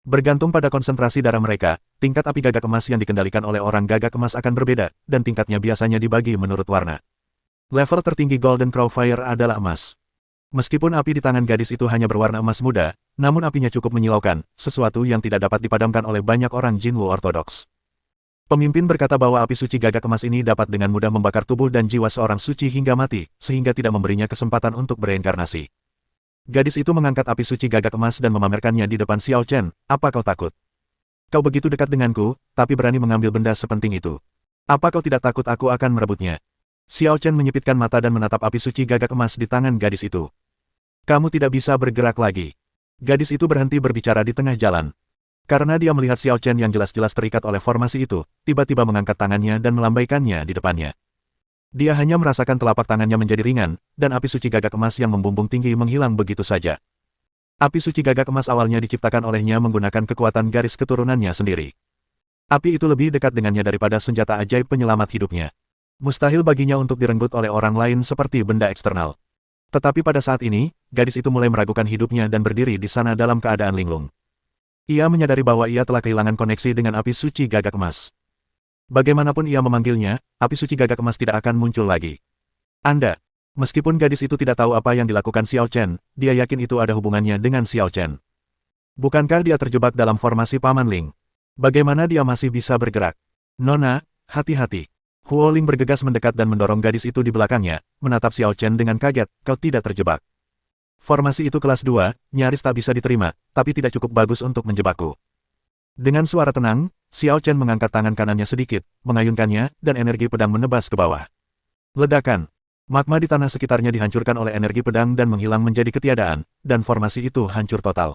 Speaker 1: Bergantung pada konsentrasi darah mereka, tingkat api gagak emas yang dikendalikan oleh orang gagak emas akan berbeda, dan tingkatnya biasanya dibagi menurut warna. Level tertinggi Golden Crow Fire adalah emas. Meskipun api di tangan gadis itu hanya berwarna emas muda, namun apinya cukup menyilaukan, sesuatu yang tidak dapat dipadamkan oleh banyak orang Jinwoo ortodoks. Pemimpin berkata bahwa api suci gagak emas ini dapat dengan mudah membakar tubuh dan jiwa seorang suci hingga mati, sehingga tidak memberinya kesempatan untuk bereinkarnasi. Gadis itu mengangkat api suci gagak emas dan memamerkannya di depan Xiao Chen. Apa kau takut? Kau begitu dekat denganku, tapi berani mengambil benda sepenting itu. Apa kau tidak takut aku akan merebutnya? Xiao Chen menyipitkan mata dan menatap api suci gagak emas di tangan gadis itu. Kamu tidak bisa bergerak lagi. Gadis itu berhenti berbicara di tengah jalan. Karena dia melihat Xiao Chen yang jelas-jelas terikat oleh formasi itu, tiba-tiba mengangkat tangannya dan melambaikannya di depannya. Dia hanya merasakan telapak tangannya menjadi ringan, dan api suci gagak emas yang membumbung tinggi menghilang begitu saja. Api suci gagak emas awalnya diciptakan olehnya menggunakan kekuatan garis keturunannya sendiri. Api itu lebih dekat dengannya daripada senjata ajaib penyelamat hidupnya. Mustahil baginya untuk direnggut oleh orang lain seperti benda eksternal. Tetapi pada saat ini, gadis itu mulai meragukan hidupnya dan berdiri di sana dalam keadaan linglung. Ia menyadari bahwa ia telah kehilangan koneksi dengan api suci gagak emas. Bagaimanapun ia memanggilnya, api suci gagak emas tidak akan muncul lagi. Meskipun gadis itu tidak tahu apa yang dilakukan Xiao Chen, dia yakin itu ada hubungannya dengan Xiao Chen. Bukankah dia terjebak dalam formasi Paman Ling? Bagaimana dia masih bisa bergerak? Nona, hati-hati. Huo Ling bergegas mendekat dan mendorong gadis itu di belakangnya, menatap Xiao Chen dengan kaget, kau tidak terjebak. Formasi itu kelas 2, nyaris tak bisa diterima, tapi tidak cukup bagus untuk menjebakku. Dengan suara tenang, Xiao Chen mengangkat tangan kanannya sedikit, mengayunkannya, dan energi pedang menebas ke bawah. Ledakan. Magma di tanah sekitarnya dihancurkan oleh energi pedang dan menghilang menjadi ketiadaan, dan formasi itu hancur total.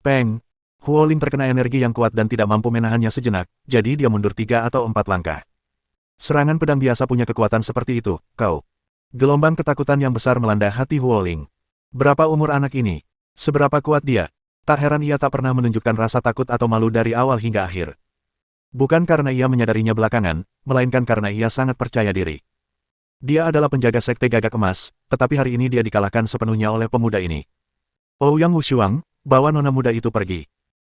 Speaker 1: Peng! Huo Ling terkena energi yang kuat dan tidak mampu menahannya sejenak, jadi dia mundur 3 atau 4 langkah. Serangan pedang biasa punya kekuatan seperti itu, kau. Gelombang ketakutan yang besar melanda hati Huo Ling. Berapa umur anak ini? Seberapa kuat dia? Tak heran ia tak pernah menunjukkan rasa takut atau malu dari awal hingga akhir. Bukan karena ia menyadarinya belakangan, melainkan karena ia sangat percaya diri. Dia adalah penjaga sekte gagak emas, tetapi hari ini dia dikalahkan sepenuhnya oleh pemuda ini. Ouyang Wushuang, bawa nona muda itu pergi.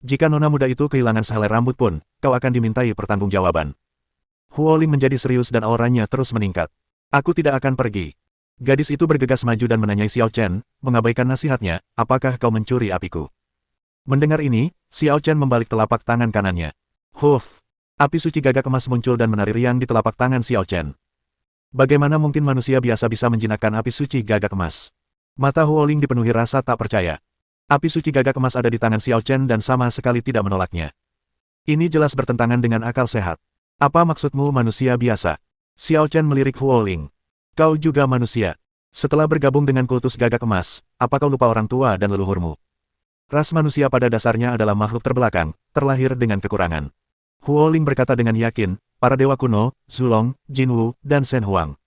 Speaker 1: Jika nona muda itu kehilangan sehelai rambut pun, kau akan dimintai pertanggungjawaban. Huo Ling menjadi serius dan auranya terus meningkat. Aku tidak akan pergi. Gadis itu bergegas maju dan menanyai Xiao Chen, mengabaikan nasihatnya, apakah kau mencuri apiku? Mendengar ini, Xiao Chen membalik telapak tangan kanannya. Huff! Api suci gagak emas muncul dan menari riang di telapak tangan Xiao Chen. Bagaimana mungkin manusia biasa bisa menjinakkan api suci gagak emas? Mata Huo Ling dipenuhi rasa tak percaya. Api suci gagak emas ada di tangan Xiao Chen dan sama sekali tidak menolaknya. Ini jelas bertentangan dengan akal sehat. Apa maksudmu manusia biasa? Xiao Chen melirik Huo Ling. Kau juga manusia. Setelah bergabung dengan kultus gagak emas, apa kau lupa orang tua dan leluhurmu? Ras manusia pada dasarnya adalah makhluk terbelakang, terlahir dengan kekurangan. Huo Ling berkata dengan yakin, para dewa kuno, Zulong, Jinwoo, dan Shen Huang.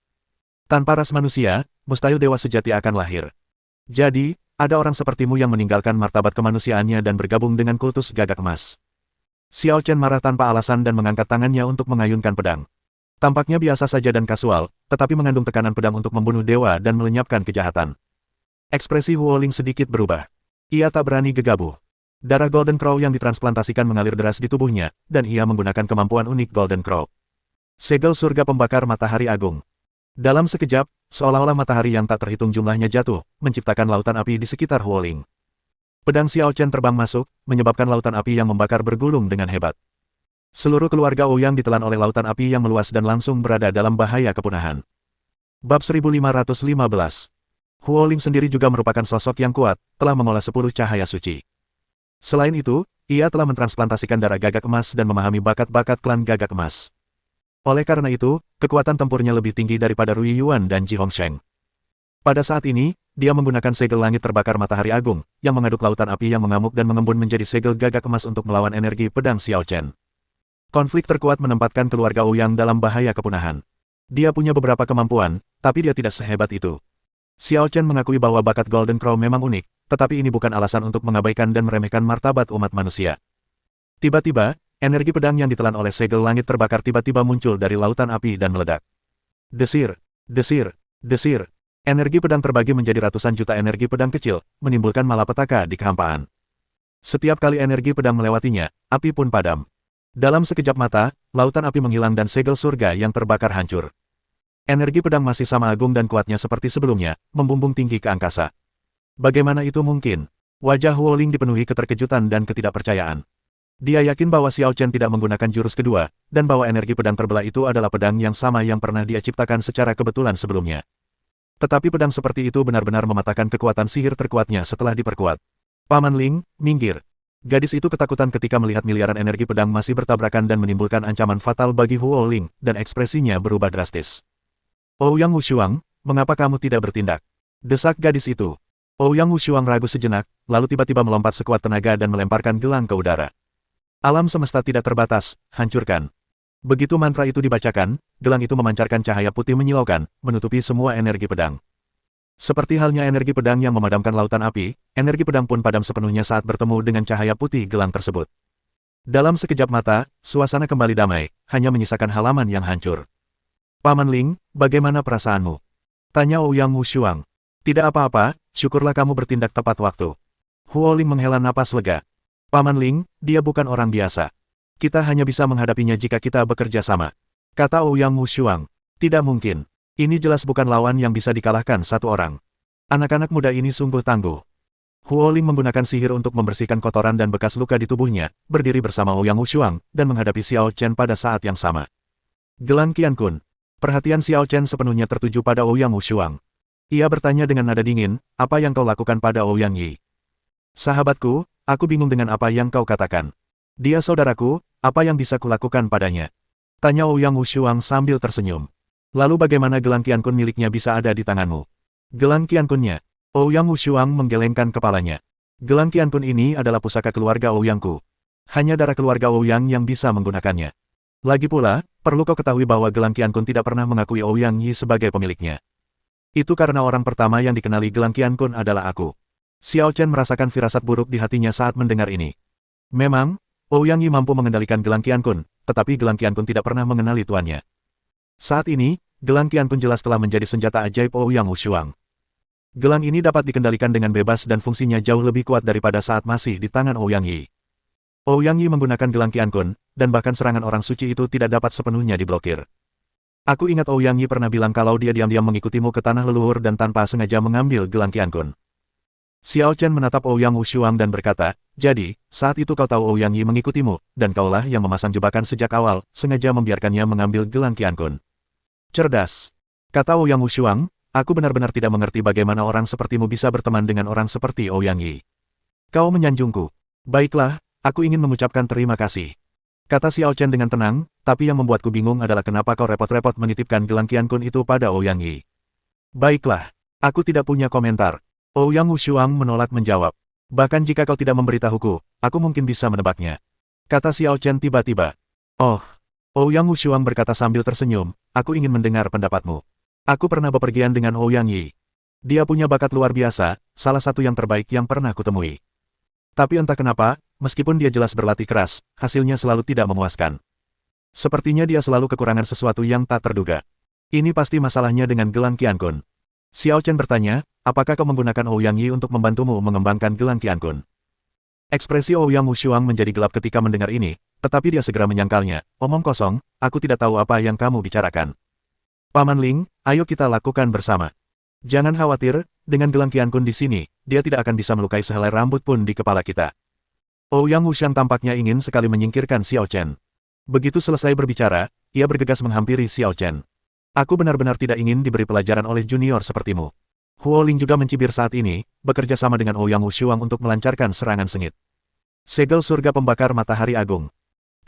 Speaker 1: Tanpa ras manusia, mustahil dewa sejati akan lahir. Jadi, ada orang sepertimu yang meninggalkan martabat kemanusiaannya dan bergabung dengan kultus gagak emas. Xiao Chen marah tanpa alasan dan mengangkat tangannya untuk mengayunkan pedang. Tampaknya biasa saja dan kasual, tetapi mengandung tekanan pedang untuk membunuh dewa dan melenyapkan kejahatan. Ekspresi Huo Ling sedikit berubah. Ia tak berani gegabah. Darah Golden Crow yang ditransplantasikan mengalir deras di tubuhnya, dan ia menggunakan kemampuan unik Golden Crow. Segel surga pembakar matahari agung. Dalam sekejap, seolah-olah matahari yang tak terhitung jumlahnya jatuh, menciptakan lautan api di sekitar Huo Ling. Pedang Xiao Chen terbang masuk, menyebabkan lautan api yang membakar bergulung dengan hebat. Seluruh keluarga Ouyang ditelan oleh lautan api yang meluas dan langsung berada dalam bahaya kepunahan. Bab 1515. Huo Ling sendiri juga merupakan sosok yang kuat, telah mengolah 10 cahaya suci. Selain itu, ia telah mentransplantasikan darah gagak emas dan memahami bakat-bakat klan gagak emas. Oleh karena itu, kekuatan tempurnya lebih tinggi daripada Rui Yuan dan Ji Hongsheng. Pada saat ini, dia menggunakan segel langit terbakar matahari agung, yang mengaduk lautan api yang mengamuk dan mengembun menjadi segel gagak emas untuk melawan energi pedang Xiao Chen. Konflik terkuat menempatkan keluarga Ouyang dalam bahaya kepunahan. Dia punya beberapa kemampuan, tapi dia tidak sehebat itu. Xiao Chen mengakui bahwa bakat Golden Crow memang unik, tetapi ini bukan alasan untuk mengabaikan dan meremehkan martabat umat manusia. Tiba-tiba, energi pedang yang ditelan oleh segel langit terbakar tiba-tiba muncul dari lautan api dan meledak. Desir, desir, desir. Energi pedang terbagi menjadi ratusan juta energi pedang kecil, menimbulkan malapetaka di kehampaan. Setiap kali energi pedang melewatinya, api pun padam. Dalam sekejap mata, lautan api menghilang dan segel surga yang terbakar hancur. Energi pedang masih sama agung dan kuatnya seperti sebelumnya, membumbung tinggi ke angkasa. Bagaimana itu mungkin? Wajah Huo Ling dipenuhi keterkejutan dan ketidakpercayaan. Dia yakin bahwa Xiao Chen tidak menggunakan jurus kedua, dan bahwa energi pedang terbelah itu adalah pedang yang sama yang pernah dia ciptakan secara kebetulan sebelumnya. Tetapi pedang seperti itu benar-benar mematahkan kekuatan sihir terkuatnya setelah diperkuat. Paman Ling, minggir. Gadis itu ketakutan ketika melihat miliaran energi pedang masih bertabrakan dan menimbulkan ancaman fatal bagi Huo Ling, dan ekspresinya berubah drastis. Ouyang Wushuang, mengapa kamu tidak bertindak? Desak gadis itu. Ouyang Wushuang ragu sejenak, lalu tiba-tiba melompat sekuat tenaga dan melemparkan gelang ke udara. Alam semesta tidak terbatas, hancurkan. Begitu mantra itu dibacakan, gelang itu memancarkan cahaya putih menyilaukan, menutupi semua energi pedang. Seperti halnya energi pedang yang memadamkan lautan api, energi pedang pun padam sepenuhnya saat bertemu dengan cahaya putih gelang tersebut. Dalam sekejap mata, suasana kembali damai, hanya menyisakan halaman yang hancur. Paman Ling, bagaimana perasaanmu? Tanya Ouyang Wushuang. Tidak apa-apa, syukurlah kamu bertindak tepat waktu. Huo Ling menghela napas lega. Paman Ling, dia bukan orang biasa. Kita hanya bisa menghadapinya jika kita bekerja sama. Kata Ouyang Wushuang. Tidak mungkin. Ini jelas bukan lawan yang bisa dikalahkan satu orang. Anak-anak muda ini sungguh tangguh. Huo Ling menggunakan sihir untuk membersihkan kotoran dan bekas luka di tubuhnya, berdiri bersama Ouyang Wushuang, dan menghadapi Xiao Chen pada saat yang sama. Gelang Qiankun. Perhatian Xiao Chen sepenuhnya tertuju pada Ouyang Wushuang. Ia bertanya dengan nada dingin, apa yang kau lakukan pada Ouyang Yi? Sahabatku, aku bingung dengan apa yang kau katakan. Dia saudaraku, apa yang bisa kulakukan padanya? Tanya Ouyang Wushuang sambil tersenyum. Lalu bagaimana gelang Qiankun miliknya bisa ada di tanganmu? Gelang Qiankunnya. Ouyang Wushuang menggelengkan kepalanya. Gelang Qiankun ini adalah pusaka keluarga Ouyangku. Hanya darah keluarga Ouyang yang bisa menggunakannya. Lagi pula, perlu kau ketahui bahwa gelang Qiankun tidak pernah mengakui Ouyang Yi sebagai pemiliknya. Itu karena orang pertama yang dikenali gelang Qiankun adalah aku. Xiao Chen merasakan firasat buruk di hatinya saat mendengar ini. Memang, Ouyang Yi mampu mengendalikan gelang Qiankun, tetapi gelang Qiankun tidak pernah mengenali tuannya. Saat ini, gelang Qiankun jelas telah menjadi senjata ajaib Ouyang Wushuang. Gelang ini dapat dikendalikan dengan bebas dan fungsinya jauh lebih kuat daripada saat masih di tangan Ouyang Yi. Ouyang Yi menggunakan gelang Qiankun, dan bahkan serangan orang suci itu tidak dapat sepenuhnya diblokir. Aku ingat Ouyang Yi pernah bilang kalau dia diam-diam mengikutimu ke tanah leluhur dan tanpa sengaja mengambil gelang Qiankun. Xiao Chen menatap Ouyang Wushuang dan berkata, jadi, saat itu kau tahu Ouyang Yi mengikutimu, dan kaulah yang memasang jebakan sejak awal, sengaja membiarkannya mengambil gelang Qiankun. Cerdas. Kata Ouyang Wushuang, aku benar-benar tidak mengerti bagaimana orang sepertimu bisa berteman dengan orang seperti Ouyang Yi. Kau menyanjungku. Baiklah, aku ingin mengucapkan terima kasih. Kata Xiao Chen dengan tenang, tapi yang membuatku bingung adalah kenapa kau repot-repot menitipkan gelang Qiankun itu pada Ouyang Yi. Baiklah, aku tidak punya komentar. Ouyang Wushuang menolak menjawab. Bahkan jika kau tidak memberitahuku, aku mungkin bisa menebaknya. Kata Xiao Chen tiba-tiba. Oh. Ouyang Wushuang berkata sambil tersenyum, aku ingin mendengar pendapatmu. Aku pernah bepergian dengan Ouyang Yi. Dia punya bakat luar biasa, salah satu yang terbaik yang pernah kutemui. Tapi entah kenapa, meskipun dia jelas berlatih keras, hasilnya selalu tidak memuaskan. Sepertinya dia selalu kekurangan sesuatu yang tak terduga. Ini pasti masalahnya dengan gelang Qiankun. Xiao Chen bertanya, apakah kau menggunakan Ouyang Yi untuk membantumu mengembangkan gelang Qiankun? Ekspresi Ouyang Wushuang menjadi gelap ketika mendengar ini, tetapi dia segera menyangkalnya, omong kosong, aku tidak tahu apa yang kamu bicarakan. Paman Ling, ayo kita lakukan bersama. Jangan khawatir, dengan gelang Qiankun di sini, dia tidak akan bisa melukai sehelai rambut pun di kepala kita. Ouyang Wushuang tampaknya ingin sekali menyingkirkan Xiao Chen. Begitu selesai berbicara, ia bergegas menghampiri Xiao Chen. Aku benar-benar tidak ingin diberi pelajaran oleh junior sepertimu. Huo Ling juga mencibir saat ini, bekerja sama dengan Ouyang Wushuang untuk melancarkan serangan sengit. Segel surga pembakar matahari agung.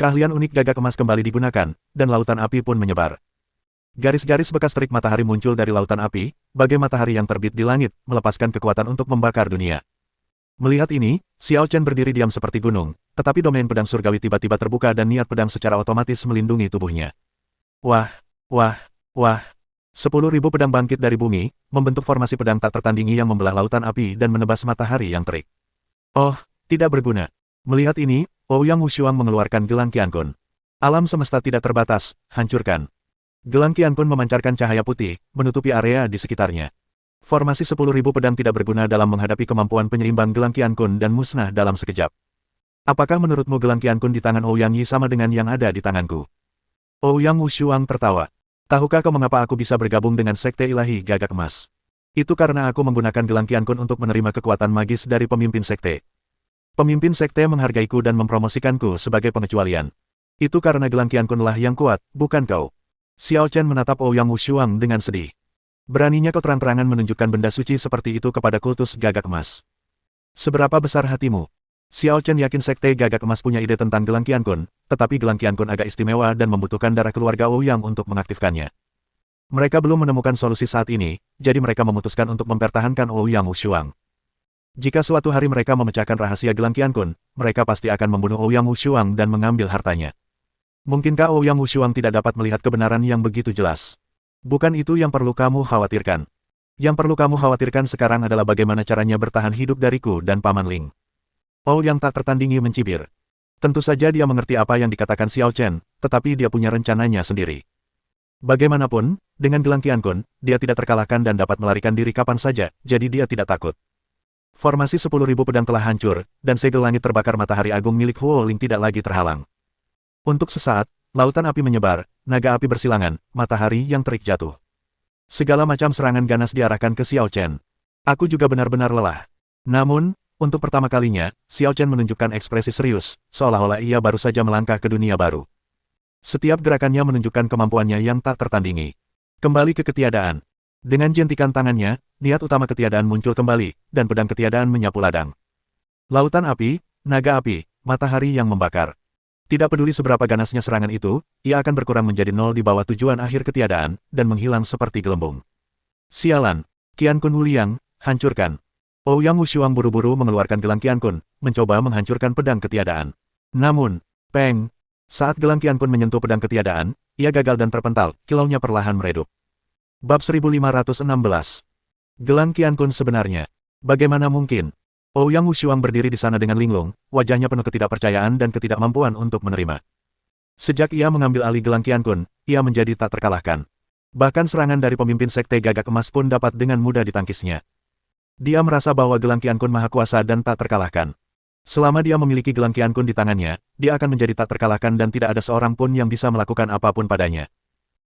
Speaker 1: Keahlian unik gagak emas kembali digunakan, dan lautan api pun menyebar. Garis-garis bekas terik matahari muncul dari lautan api, bagai matahari yang terbit di langit, melepaskan kekuatan untuk membakar dunia. Melihat ini, Xiao Chen berdiri diam seperti gunung, tetapi domain pedang surgawi tiba-tiba terbuka dan niat pedang secara otomatis melindungi tubuhnya. Wah, wah, wah. 10.000 pedang bangkit dari bumi, membentuk formasi pedang tak tertandingi yang membelah lautan api dan menebas matahari yang terik. Oh, tidak berguna. Melihat ini, Ouyang Wushuang mengeluarkan gelang Qiankun. Alam semesta tidak terbatas, hancurkan. Gelang Qiankun memancarkan cahaya putih, menutupi area di sekitarnya. Formasi 10.000 pedang tidak berguna dalam menghadapi kemampuan penyeimbang gelang Qiankun dan musnah dalam sekejap. Apakah menurutmu gelang Qiankun di tangan Ouyang Yi sama dengan yang ada di tanganku? Ouyang Wushuang tertawa. Tahukah kau mengapa aku bisa bergabung dengan Sekte Ilahi Gagak Emas? Itu karena aku menggunakan gelang Qiankun untuk menerima kekuatan magis dari pemimpin sekte. Pemimpin sekte menghargaiku dan mempromosikanku sebagai pengecualian. Itu karena gelang Qiankun lah yang kuat, bukan kau. Xiao Chen menatap Ouyang Wushuang dengan sedih. Beraninya kau terang-terangan menunjukkan benda suci seperti itu kepada kultus Gagak Emas. Seberapa besar hatimu? Xiao Chen yakin Sekte Gagak Emas punya ide tentang gelang Qiankun, tetapi gelang Qiankun agak istimewa dan membutuhkan darah keluarga Ouyang untuk mengaktifkannya. Mereka belum menemukan solusi saat ini, jadi mereka memutuskan untuk mempertahankan Ouyang Wushuang. Jika suatu hari mereka memecahkan rahasia gelang Qiankun, mereka pasti akan membunuh Ouyang Wushuang dan mengambil hartanya. Mungkinkah Ouyang Wushuang tidak dapat melihat kebenaran yang begitu jelas? Bukan itu yang perlu kamu khawatirkan. Yang perlu kamu khawatirkan sekarang adalah bagaimana caranya bertahan hidup dariku dan Paman Ling. Ouyang tak tertandingi mencibir. Tentu saja dia mengerti apa yang dikatakan Xiao Chen, tetapi dia punya rencananya sendiri. Bagaimanapun, dengan gelang Qiankun, dia tidak terkalahkan dan dapat melarikan diri kapan saja, jadi dia tidak takut. Formasi 10.000 pedang telah hancur, dan segel langit terbakar matahari agung milik Huo Ling tidak lagi terhalang. Untuk sesaat, lautan api menyebar, naga api bersilangan, matahari yang terik jatuh. Segala macam serangan ganas diarahkan ke Xiao Chen. Aku juga benar-benar lelah. Namun, untuk pertama kalinya, Xiao Chen menunjukkan ekspresi serius, seolah-olah ia baru saja melangkah ke dunia baru. Setiap gerakannya menunjukkan kemampuannya yang tak tertandingi. Kembali ke ketiadaan. Dengan jentikan tangannya, niat utama ketiadaan muncul kembali, dan pedang ketiadaan menyapu ladang. Lautan api, naga api, matahari yang membakar. Tidak peduli seberapa ganasnya serangan itu, ia akan berkurang menjadi nol di bawah tujuan akhir ketiadaan, dan menghilang seperti gelembung. Sialan, Qiankun Wuliang, hancurkan. Ouyang Wushuang buru-buru mengeluarkan gelang Qiankun, mencoba menghancurkan pedang ketiadaan. Namun, peng! Saat gelang Qiankun menyentuh pedang ketiadaan, ia gagal dan terpental, kilaunya perlahan meredup. Bab 1516. Gelang Qiankun sebenarnya. Bagaimana mungkin? Ouyang Wushuang berdiri di sana dengan linglung, wajahnya penuh ketidakpercayaan dan ketidakmampuan untuk menerima. Sejak ia mengambil alih gelang Qiankun, ia menjadi tak terkalahkan. Bahkan serangan dari pemimpin Sekte Gagak Emas pun dapat dengan mudah ditangkisnya. Dia merasa bahwa gelang Qiankun maha kuasa dan tak terkalahkan. Selama dia memiliki gelang Qiankun di tangannya, dia akan menjadi tak terkalahkan dan tidak ada seorang pun yang bisa melakukan apapun padanya.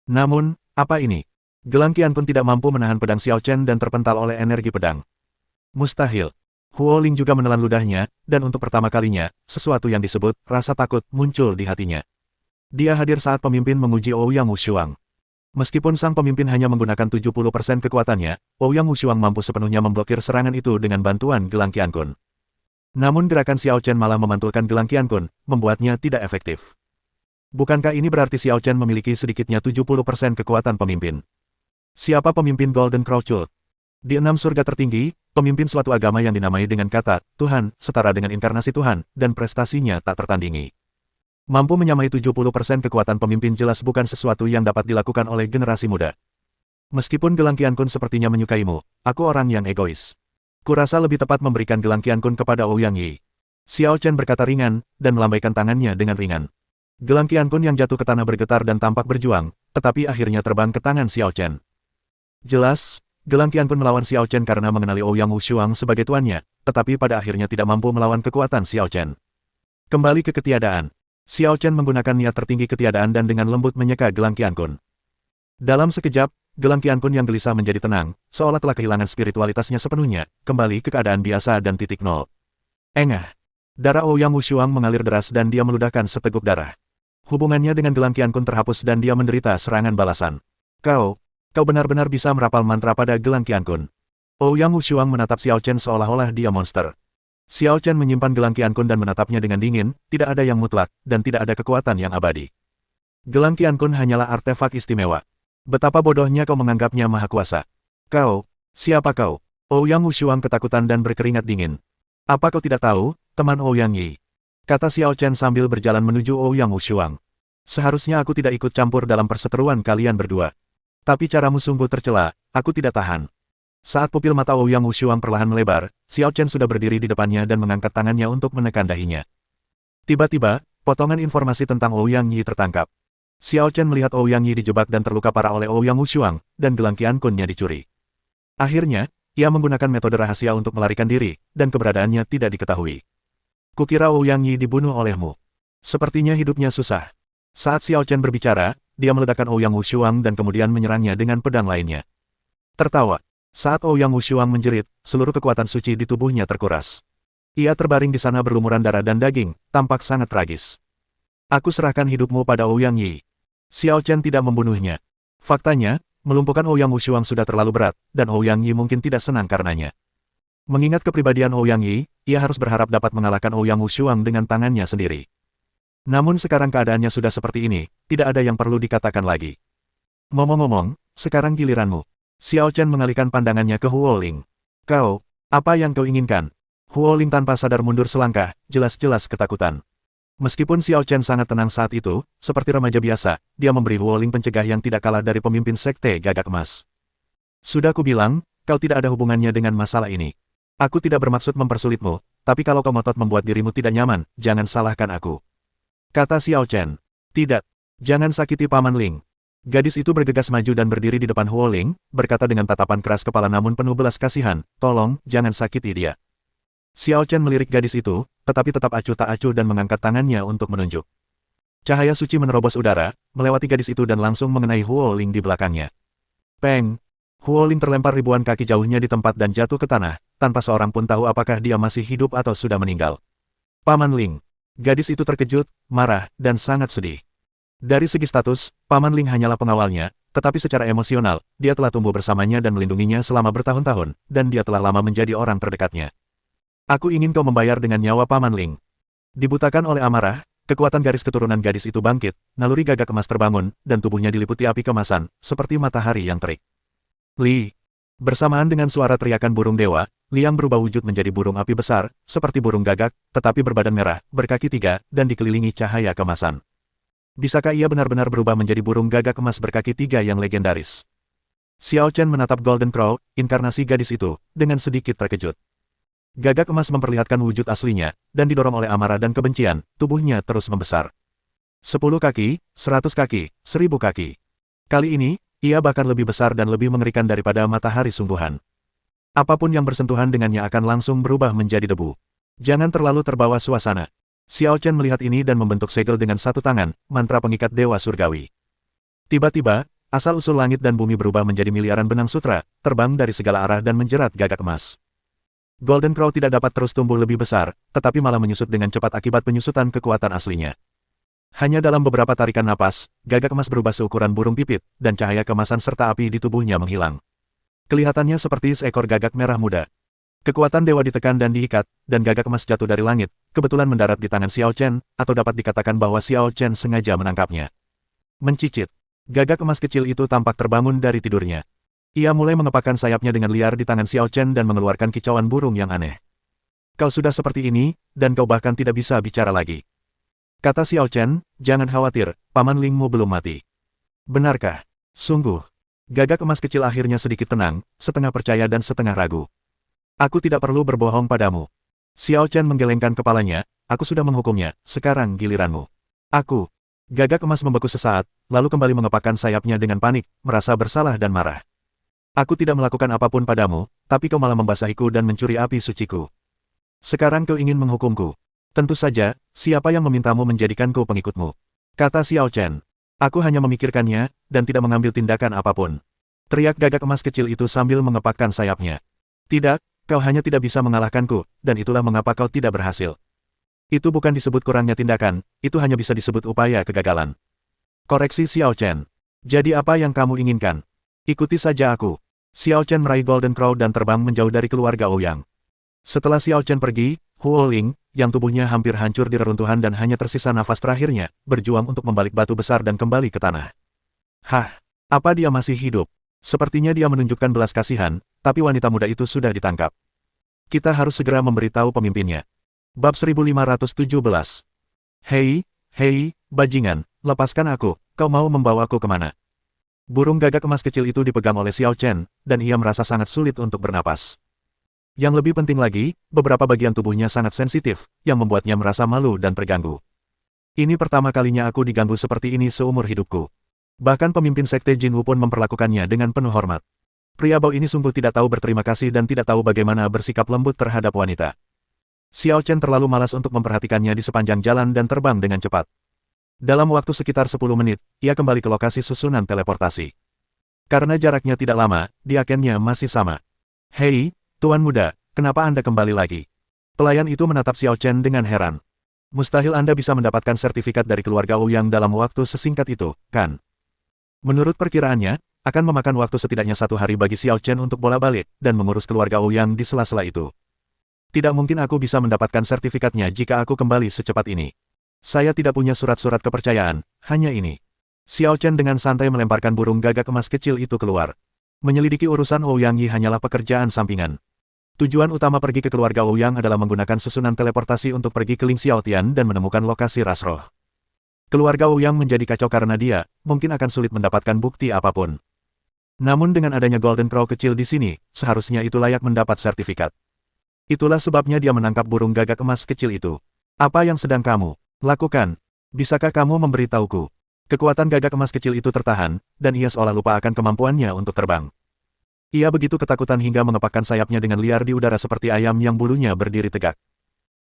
Speaker 1: Namun, apa ini? Gelang Qiankun tidak mampu menahan pedang Xiao Chen dan terpental oleh energi pedang. Mustahil. Huo Ling juga menelan ludahnya, dan untuk pertama kalinya, sesuatu yang disebut rasa takut muncul di hatinya. Dia hadir saat pemimpin menguji Ouyang Wushuang. Meskipun sang pemimpin hanya menggunakan 70% kekuatannya, Ouyang Wushuang mampu sepenuhnya memblokir serangan itu dengan bantuan gelang Qiankun. Namun gerakan Xiao Chen malah memantulkan gelang Qiankun, membuatnya tidak efektif. Bukankah ini berarti Xiao Chen memiliki sedikitnya 70% kekuatan pemimpin? Siapa pemimpin Golden Crow Cult? Di 6 surga tertinggi, pemimpin suatu agama yang dinamai dengan kata Tuhan, setara dengan inkarnasi Tuhan, dan prestasinya tak tertandingi. Mampu menyamai 70% kekuatan pemimpin jelas bukan sesuatu yang dapat dilakukan oleh generasi muda. Meskipun gelang Qiankun sepertinya menyukaimu, aku orang yang egois. Kurasa lebih tepat memberikan gelang Qiankun kepada Ouyang Yi. Xiao Chen berkata ringan, dan melambaikan tangannya dengan ringan. Gelang Qiankun yang jatuh ke tanah bergetar dan tampak berjuang, tetapi akhirnya terbang ke tangan Xiao Chen. Jelas, gelang Qiankun melawan Xiao Chen karena mengenali Ouyang Wushuang sebagai tuannya, tetapi pada akhirnya tidak mampu melawan kekuatan Xiao Chen. Kembali ke ketiadaan. Xiao Chen menggunakan niat tertinggi ketiadaan dan dengan lembut menyeka gelang Qiankun. Dalam sekejap, gelang Qiankun yang gelisah menjadi tenang, seolah telah kehilangan spiritualitasnya sepenuhnya, kembali ke keadaan biasa dan titik nol. Engah. Darah Ouyang Wushuang mengalir deras dan dia meludahkan seteguk darah. Hubungannya dengan gelang Qiankun terhapus dan dia menderita serangan balasan. Kau benar-benar bisa merapal mantra pada gelang Qiankun. Ouyang Wushuang menatap Xiao Chen seolah-olah dia monster. Xiao Chen menyimpan gelang Qiankun dan menatapnya dengan dingin, tidak ada yang mutlak, dan tidak ada kekuatan yang abadi. Gelang Qiankun hanyalah artefak istimewa. Betapa bodohnya kau menganggapnya maha kuasa. Siapa kau? Ouyang Wushuang ketakutan dan berkeringat dingin. Apa kau tidak tahu, teman Ouyang Yi? Kata Xiao Chen sambil berjalan menuju Ouyang Wushuang. Seharusnya aku tidak ikut campur dalam perseteruan kalian berdua. Tapi caramu sungguh tercela, aku tidak tahan. Saat pupil mata Ouyang Wushuang perlahan melebar, Xiao Chen sudah berdiri di depannya dan mengangkat tangannya untuk menekan dahinya. Tiba-tiba, potongan informasi tentang Ouyang Yi tertangkap. Xiao Chen melihat Ouyang Yi dijebak dan terluka parah oleh Ouyang Wushuang, dan gelang Qian Kunnya dicuri. Akhirnya, ia menggunakan metode rahasia untuk melarikan diri, dan keberadaannya tidak diketahui. Kukira Ouyang Yi dibunuh olehmu. Sepertinya hidupnya susah. Saat Xiao Chen berbicara, dia meledakkan Ouyang Wushuang dan kemudian menyerangnya dengan pedang lainnya. Tertawa. Saat Ouyang Wushuang menjerit, seluruh kekuatan suci di tubuhnya terkuras. Ia terbaring di sana berlumuran darah dan daging, tampak sangat tragis. Aku serahkan hidupmu pada Ouyang Yi. Xiao Chen tidak membunuhnya. Faktanya, melumpuhkan Ouyang Wushuang sudah terlalu berat, dan Ouyang Yi mungkin tidak senang karenanya. Mengingat kepribadian Ouyang Yi, ia harus berharap dapat mengalahkan Ouyang Wushuang dengan tangannya sendiri. Namun sekarang keadaannya sudah seperti ini, tidak ada yang perlu dikatakan lagi. Ngomong-ngomong, sekarang giliranmu. Xiao Chen mengalihkan pandangannya ke Huo Ling. Kau, apa yang kau inginkan? Huo Ling tanpa sadar mundur selangkah, jelas-jelas ketakutan. Meskipun Xiao Chen sangat tenang saat itu, seperti remaja biasa, dia memberi Huo Ling pencegah yang tidak kalah dari pemimpin sekte Gagak Emas. Sudah kubilang, kau tidak ada hubungannya dengan masalah ini. Aku tidak bermaksud mempersulitmu, tapi kalau kau ngotot membuat dirimu tidak nyaman, jangan salahkan aku. Kata Xiao Chen. Tidak. Jangan sakiti Paman Ling. Gadis itu bergegas maju dan berdiri di depan Huo Ling, berkata dengan tatapan keras kepala namun penuh belas kasihan, tolong, jangan sakiti dia. Xiao Chen melirik gadis itu, tetapi tetap acuh tak acuh dan mengangkat tangannya untuk menunjuk. Cahaya suci menerobos udara, melewati gadis itu dan langsung mengenai Huo Ling di belakangnya. Peng! Huo Ling terlempar ribuan kaki jauhnya di tempat dan jatuh ke tanah, tanpa seorang pun tahu apakah dia masih hidup atau sudah meninggal. Paman Ling! Gadis itu terkejut, marah, dan sangat sedih. Dari segi status, Paman Ling hanyalah pengawalnya, tetapi secara emosional, dia telah tumbuh bersamanya dan melindunginya selama bertahun-tahun, dan dia telah lama menjadi orang terdekatnya. Aku ingin kau membayar dengan nyawa Paman Ling. Dibutakan oleh amarah, kekuatan garis keturunan gadis itu bangkit, naluri Gagak Emas terbangun, dan tubuhnya diliputi api kemasan, seperti matahari yang terik. Li. Bersamaan dengan suara teriakan burung dewa, Liang berubah wujud menjadi burung api besar, seperti burung gagak, tetapi berbadan merah, berkaki 3, dan dikelilingi cahaya kemasan. Bisakah ia benar-benar berubah menjadi burung gagak emas berkaki 3 yang legendaris? Xiao Chen menatap Golden Crow, inkarnasi gadis itu, dengan sedikit terkejut. Gagak emas memperlihatkan wujud aslinya, dan didorong oleh amarah dan kebencian, tubuhnya terus membesar. 10 kaki, 100 kaki, 1000 kaki. Kali ini, ia bahkan lebih besar dan lebih mengerikan daripada matahari sungguhan. Apapun yang bersentuhan dengannya akan langsung berubah menjadi debu. Jangan terlalu terbawa suasana. Xiao Chen melihat ini dan membentuk segel dengan satu tangan, mantra pengikat dewa surgawi. Tiba-tiba, asal-usul langit dan bumi berubah menjadi miliaran benang sutra, terbang dari segala arah dan menjerat Gagak Emas. Golden Crow tidak dapat terus tumbuh lebih besar, tetapi malah menyusut dengan cepat akibat penyusutan kekuatan aslinya. Hanya dalam beberapa tarikan napas, Gagak Emas berubah seukuran burung pipit, dan cahaya kemasan serta api di tubuhnya menghilang. Kelihatannya seperti seekor gagak merah muda. Kekuatan dewa ditekan dan diikat, dan Gagak Emas jatuh dari langit, kebetulan mendarat di tangan Xiao Chen, atau dapat dikatakan bahwa Xiao Chen sengaja menangkapnya. Mencicit. Gagak emas kecil itu tampak terbangun dari tidurnya. Ia mulai mengepakkan sayapnya dengan liar di tangan Xiao Chen dan mengeluarkan kicauan burung yang aneh. Kau sudah seperti ini, dan kau bahkan tidak bisa bicara lagi. Kata Xiao Chen, jangan khawatir, Paman Lingmu belum mati. Benarkah? Sungguh. Gagak emas kecil akhirnya sedikit tenang, setengah percaya dan setengah ragu. Aku tidak perlu berbohong padamu. Xiao Chen menggelengkan kepalanya, aku sudah menghukumnya, sekarang giliranmu. Aku. Gagak emas membeku sesaat, lalu kembali mengepakkan sayapnya dengan panik, merasa bersalah dan marah. Aku tidak melakukan apapun padamu, tapi kau malah membasahiku dan mencuri api suciku. Sekarang kau ingin menghukumku. Tentu saja, siapa yang memintamu menjadikanku pengikutmu? Kata Xiao Chen. Aku hanya memikirkannya, dan tidak mengambil tindakan apapun. Teriak Gagak Emas kecil itu sambil mengepakkan sayapnya. Tidak, kau hanya tidak bisa mengalahkanku, dan itulah mengapa kau tidak berhasil. Itu bukan disebut kurangnya tindakan, itu hanya bisa disebut upaya kegagalan. Koreksi Xiao Chen. Jadi apa yang kamu inginkan? Ikuti saja aku. Xiao Chen meraih Golden Crow dan terbang menjauh dari keluarga Ouyang. Setelah Xiao Chen pergi, Huo Ling, yang tubuhnya hampir hancur di reruntuhan dan hanya tersisa nafas terakhirnya, berjuang untuk membalik batu besar dan kembali ke tanah. Hah, apa dia masih hidup? Sepertinya dia menunjukkan belas kasihan, tapi wanita muda itu sudah ditangkap. Kita harus segera memberitahu pemimpinnya. Bab 1517. Hei, bajingan, lepaskan aku, kau mau membawaku kemana? Burung gagak emas kecil itu dipegang oleh Xiao Chen, dan ia merasa sangat sulit untuk bernapas. Yang lebih penting lagi, beberapa bagian tubuhnya sangat sensitif, yang membuatnya merasa malu dan terganggu. Ini pertama kalinya aku diganggu seperti ini seumur hidupku. Bahkan pemimpin sekte Jinwu pun memperlakukannya dengan penuh hormat. Pria bau ini sungguh tidak tahu berterima kasih dan tidak tahu bagaimana bersikap lembut terhadap wanita. Xiao Chen terlalu malas untuk memperhatikannya di sepanjang jalan dan terbang dengan cepat. Dalam waktu sekitar 10 menit, ia kembali ke lokasi susunan teleportasi. Karena jaraknya tidak lama, diakennya masih sama. Hei, Tuan Muda, kenapa Anda kembali lagi? Pelayan itu menatap Xiao Chen dengan heran. Mustahil Anda bisa mendapatkan sertifikat dari keluarga Ouyang dalam waktu sesingkat itu, kan? Menurut perkiraannya, akan memakan waktu setidaknya 1 hari bagi Xiao Chen untuk bolak-balik dan mengurus keluarga Ouyang di sela-sela itu. Tidak mungkin aku bisa mendapatkan sertifikatnya jika aku kembali secepat ini. Saya tidak punya surat-surat kepercayaan, hanya ini. Xiao Chen dengan santai melemparkan burung gagak emas kecil itu keluar. Menyelidiki urusan Ouyang Yi hanyalah pekerjaan sampingan. Tujuan utama pergi ke keluarga Ouyang adalah menggunakan susunan teleportasi untuk pergi ke Ling Xiaotian dan menemukan lokasi ras roh. Keluarga Ouyang menjadi kacau karena dia, mungkin akan sulit mendapatkan bukti apapun. Namun dengan adanya Golden Crow kecil di sini, seharusnya itu layak mendapat sertifikat. Itulah sebabnya dia menangkap burung gagak emas kecil itu. Apa yang sedang kamu lakukan? Bisakah kamu memberitahuku? Kekuatan gagak emas kecil itu tertahan, dan ia seolah lupa akan kemampuannya untuk terbang. Ia begitu ketakutan hingga mengepakkan sayapnya dengan liar di udara seperti ayam yang bulunya berdiri tegak.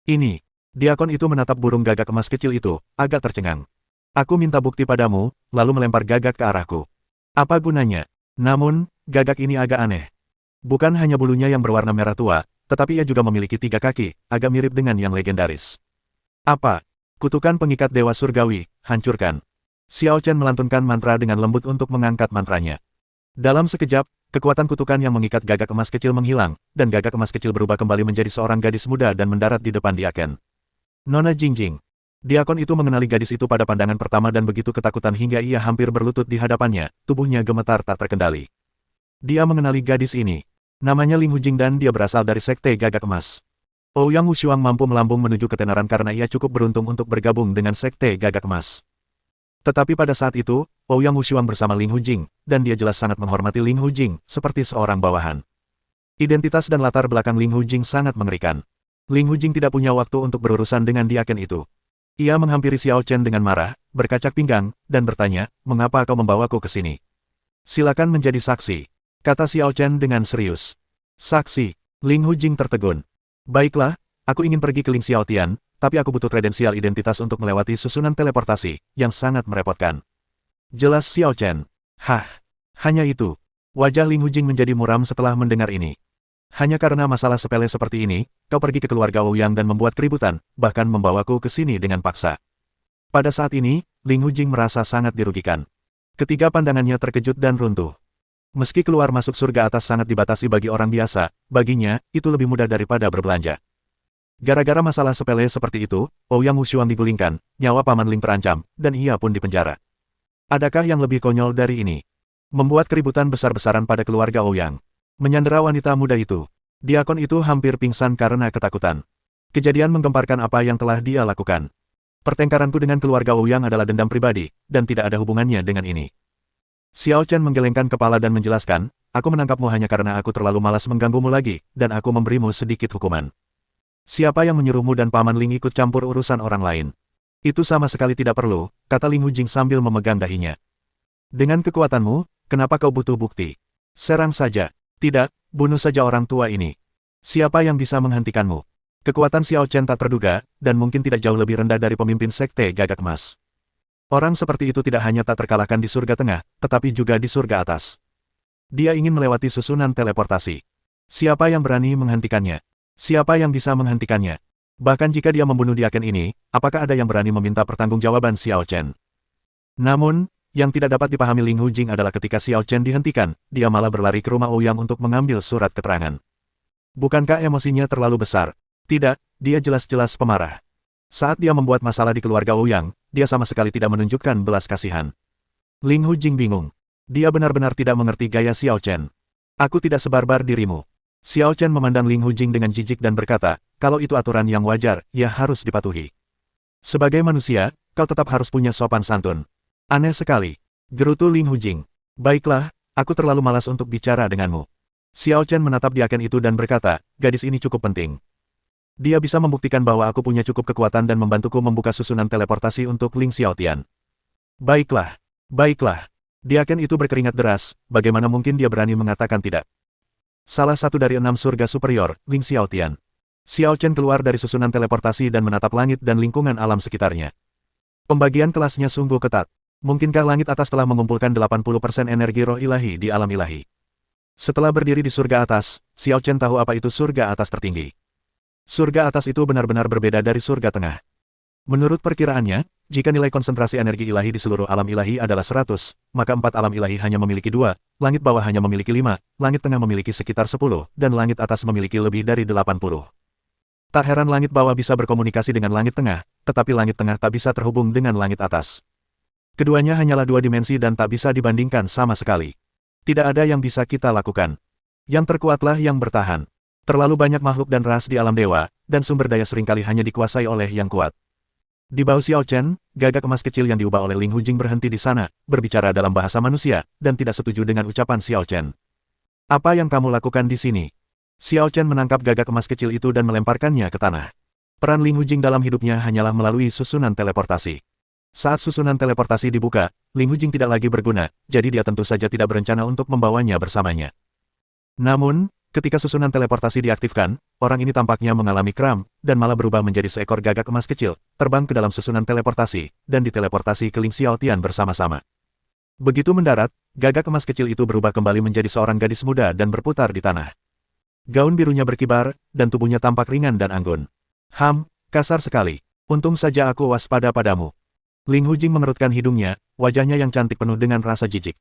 Speaker 1: Ini, diakon itu menatap burung gagak emas kecil itu, agak tercengang. Aku minta bukti padamu, lalu melempar gagak ke arahku. Apa gunanya? Namun, gagak ini agak aneh. Bukan hanya bulunya yang berwarna merah tua, tetapi ia juga memiliki 3 kaki, agak mirip dengan yang legendaris. Apa? Kutukan pengikat Dewa Surgawi, hancurkan. Xiao Chen melantunkan mantra dengan lembut untuk mengangkat mantranya. Dalam sekejap, kekuatan kutukan yang mengikat gagak emas kecil menghilang, dan gagak emas kecil berubah kembali menjadi seorang gadis muda dan mendarat di depan diaken. Nona Jingjing. Diakon itu mengenali gadis itu pada pandangan pertama dan begitu ketakutan hingga ia hampir berlutut di hadapannya, tubuhnya gemetar tak terkendali. Dia mengenali gadis ini. Namanya Ling Hujing dan dia berasal dari sekte gagak emas. Ouyang Wushuang mampu melambung menuju ketenaran karena ia cukup beruntung untuk bergabung dengan sekte gagak emas. Tetapi pada saat itu, Ouyang Wushuang bersama Ling Hujing, dan dia jelas sangat menghormati Ling Hujing, seperti seorang bawahan. Identitas dan latar belakang Ling Hujing sangat mengerikan. Ling Hujing tidak punya waktu untuk berurusan dengan diaken itu. Ia menghampiri Xiao Chen dengan marah, berkacak pinggang, dan bertanya, mengapa kau membawaku ke sini? Silakan menjadi saksi, kata Xiao Chen dengan serius. Saksi, Ling Hujing tertegun. Baiklah, aku ingin pergi ke Ling Xiaotian, tapi aku butuh kredensial identitas untuk melewati susunan teleportasi, yang sangat merepotkan. Jelas Xiao Chen. Hah, hanya itu. Wajah Ling Hujing menjadi muram setelah mendengar ini. Hanya karena masalah sepele seperti ini, kau pergi ke keluarga Ouyang dan membuat keributan, bahkan membawaku ke sini dengan paksa. Pada saat ini, Ling Hujing merasa sangat dirugikan. Ketiga pandangannya terkejut dan runtuh. Meski keluar masuk surga atas sangat dibatasi bagi orang biasa, baginya, itu lebih mudah daripada berbelanja. Gara-gara masalah sepele seperti itu, Ouyang Wushuang digulingkan, nyawa Paman Ling terancam, dan ia pun dipenjara. Adakah yang lebih konyol dari ini? Membuat keributan besar-besaran pada keluarga Ouyang. Menyandera wanita muda itu. Diakon itu hampir pingsan karena ketakutan. Kejadian menggemparkan apa yang telah dia lakukan. Pertengkaranku dengan keluarga Ouyang adalah dendam pribadi, dan tidak ada hubungannya dengan ini. Xiao Chen menggelengkan kepala dan menjelaskan, aku menangkapmu hanya karena aku terlalu malas mengganggumu lagi, dan aku memberimu sedikit hukuman. Siapa yang menyuruhmu dan Paman Ling ikut campur urusan orang lain? Itu sama sekali tidak perlu, kata Ling Hujing sambil memegang dahinya. Dengan kekuatanmu, kenapa kau butuh bukti? Serang saja. Tidak, bunuh saja orang tua ini. Siapa yang bisa menghentikanmu? Kekuatan Xiao Chen tak terduga, dan mungkin tidak jauh lebih rendah dari pemimpin sekte gagak emas. Orang seperti itu tidak hanya tak terkalahkan di surga tengah, tetapi juga di surga atas. Dia ingin melewati susunan teleportasi. Siapa yang berani menghentikannya? Siapa yang bisa menghentikannya? Bahkan jika dia membunuh diaken ini, apakah ada yang berani meminta pertanggungjawaban Xiao Chen? Namun, yang tidak dapat dipahami Ling Hujing adalah ketika Xiao Chen dihentikan, dia malah berlari ke rumah Ouyang untuk mengambil surat keterangan. Bukankah emosinya terlalu besar? Tidak, dia jelas-jelas pemarah. Saat dia membuat masalah di keluarga Ouyang, dia sama sekali tidak menunjukkan belas kasihan. Ling Hujing bingung. Dia benar-benar tidak mengerti gaya Xiao Chen. Aku tidak sebarbar dirimu. Xiao Chen memandang Ling Hujing dengan jijik dan berkata, kalau itu aturan yang wajar, ya harus dipatuhi. Sebagai manusia, kau tetap harus punya sopan santun. Aneh sekali. Gerutu Ling Hujing. Baiklah, aku terlalu malas untuk bicara denganmu. Xiao Chen menatap Diaken itu dan berkata, gadis ini cukup penting. Dia bisa membuktikan bahwa aku punya cukup kekuatan dan membantuku membuka susunan teleportasi untuk Ling Xiaotian. Baiklah. Baiklah. Diaken itu berkeringat deras, bagaimana mungkin dia berani mengatakan tidak. Salah satu dari 6 surga superior, Ling Xiaotian. Xiao Chen keluar dari susunan teleportasi dan menatap langit dan lingkungan alam sekitarnya. Pembagian kelasnya sungguh ketat. Mungkinkah langit atas telah mengumpulkan 80% energi roh ilahi di alam ilahi? Setelah berdiri di surga atas, Xiao Chen tahu apa itu surga atas tertinggi. Surga atas itu benar-benar berbeda dari surga tengah. Menurut perkiraannya, jika nilai konsentrasi energi ilahi di seluruh alam ilahi adalah 100, maka 4 alam ilahi hanya memiliki 2, langit bawah hanya memiliki 5, langit tengah memiliki sekitar 10, dan langit atas memiliki lebih dari 80. Tak heran langit bawah bisa berkomunikasi dengan langit tengah, tetapi langit tengah tak bisa terhubung dengan langit atas. Keduanya hanyalah 2 dimensi dan tak bisa dibandingkan sama sekali. Tidak ada yang bisa kita lakukan. Yang terkuatlah yang bertahan. Terlalu banyak makhluk dan ras di alam dewa, dan sumber daya seringkali hanya dikuasai oleh yang kuat. Di bawah Xiao Chen, gagak emas kecil yang diubah oleh Ling Hujing berhenti di sana, berbicara dalam bahasa manusia, dan tidak setuju dengan ucapan Xiao Chen. Apa yang kamu lakukan di sini? Xiao Chen menangkap gagak emas kecil itu dan melemparkannya ke tanah. Peran Ling Hujing dalam hidupnya hanyalah melalui susunan teleportasi. Saat susunan teleportasi dibuka, Ling Hujing tidak lagi berguna, jadi dia tentu saja tidak berencana untuk membawanya bersamanya. Namun, ketika susunan teleportasi diaktifkan, orang ini tampaknya mengalami kram, dan malah berubah menjadi seekor gagak emas kecil, terbang ke dalam susunan teleportasi, dan diteleportasi ke Ling Xiaotian bersama-sama. Begitu mendarat, gagak emas kecil itu berubah kembali menjadi seorang gadis muda dan berputar di tanah. Gaun birunya berkibar, dan tubuhnya tampak ringan dan anggun. Kasar sekali. Untung saja aku waspada padamu. Ling Hujing mengerutkan hidungnya, wajahnya yang cantik penuh dengan rasa jijik.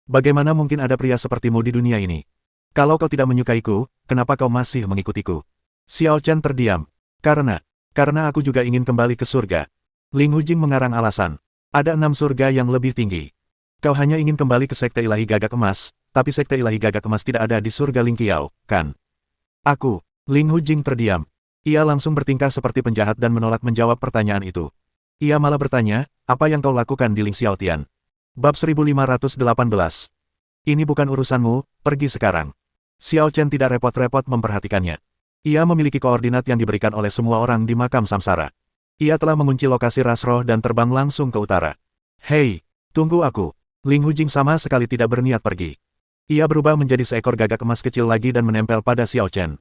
Speaker 1: Bagaimana mungkin ada pria sepertimu di dunia ini? Kalau kau tidak menyukaiku, kenapa kau masih mengikutiku? Xiao Chen terdiam. Karena aku juga ingin kembali ke surga. Ling Hujing mengarang alasan. Ada 6 surga yang lebih tinggi. Kau hanya ingin kembali ke sekte ilahi gagak emas, tapi sekte ilahi gagak emas tidak ada di surga Ling Qiao, kan? Ling Hujing terdiam. Ia langsung bertingkah seperti penjahat dan menolak menjawab pertanyaan itu. Ia malah bertanya, apa yang kau lakukan di Ling Xiaotian? Bab 1518. Ini bukan urusanmu, pergi sekarang. Xiao Chen tidak repot-repot memperhatikannya. Ia memiliki koordinat yang diberikan oleh semua orang di makam samsara. Ia telah mengunci lokasi ras roh dan terbang langsung ke utara. Hei, tunggu aku. Ling Hujing sama sekali tidak berniat pergi. Ia berubah menjadi seekor gagak emas kecil lagi dan menempel pada Xiao Chen.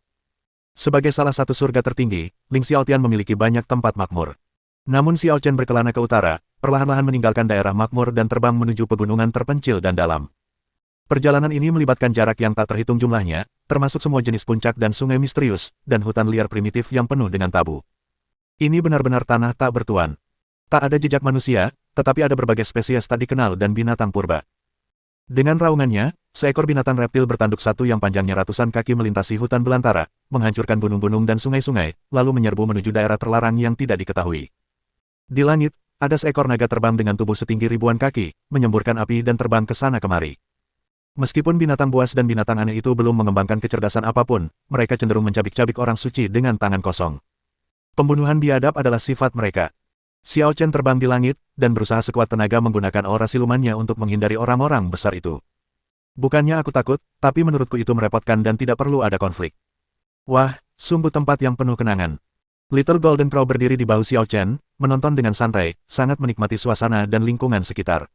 Speaker 1: Sebagai salah satu surga tertinggi, Ling Xiaotian memiliki banyak tempat makmur. Namun Xiao Chen berkelana ke utara, perlahan-lahan meninggalkan daerah makmur dan terbang menuju pegunungan terpencil dan dalam. Perjalanan ini melibatkan jarak yang tak terhitung jumlahnya, termasuk semua jenis puncak dan sungai misterius, dan hutan liar primitif yang penuh dengan tabu. Ini benar-benar tanah tak bertuan. Tak ada jejak manusia, tetapi ada berbagai spesies tak dikenal dan binatang purba. Dengan raungannya, seekor binatang reptil bertanduk satu yang panjangnya ratusan kaki melintasi hutan belantara, menghancurkan gunung-gunung dan sungai-sungai, lalu menyerbu menuju daerah terlarang yang tidak diketahui. Di langit, ada seekor naga terbang dengan tubuh setinggi ribuan kaki, menyemburkan api dan terbang ke sana kemari. Meskipun binatang buas dan binatang aneh itu belum mengembangkan kecerdasan apapun, mereka cenderung mencabik-cabik orang suci dengan tangan kosong. Pembunuhan biadab adalah sifat mereka. Xiao Chen terbang di langit, dan berusaha sekuat tenaga menggunakan aura silumannya untuk menghindari orang-orang besar itu. Bukannya aku takut, tapi menurutku itu merepotkan dan tidak perlu ada konflik. Wah, sungguh tempat yang penuh kenangan. Little Golden Crow berdiri di bahu Xiao Chen, menonton dengan santai, sangat menikmati suasana dan lingkungan sekitar.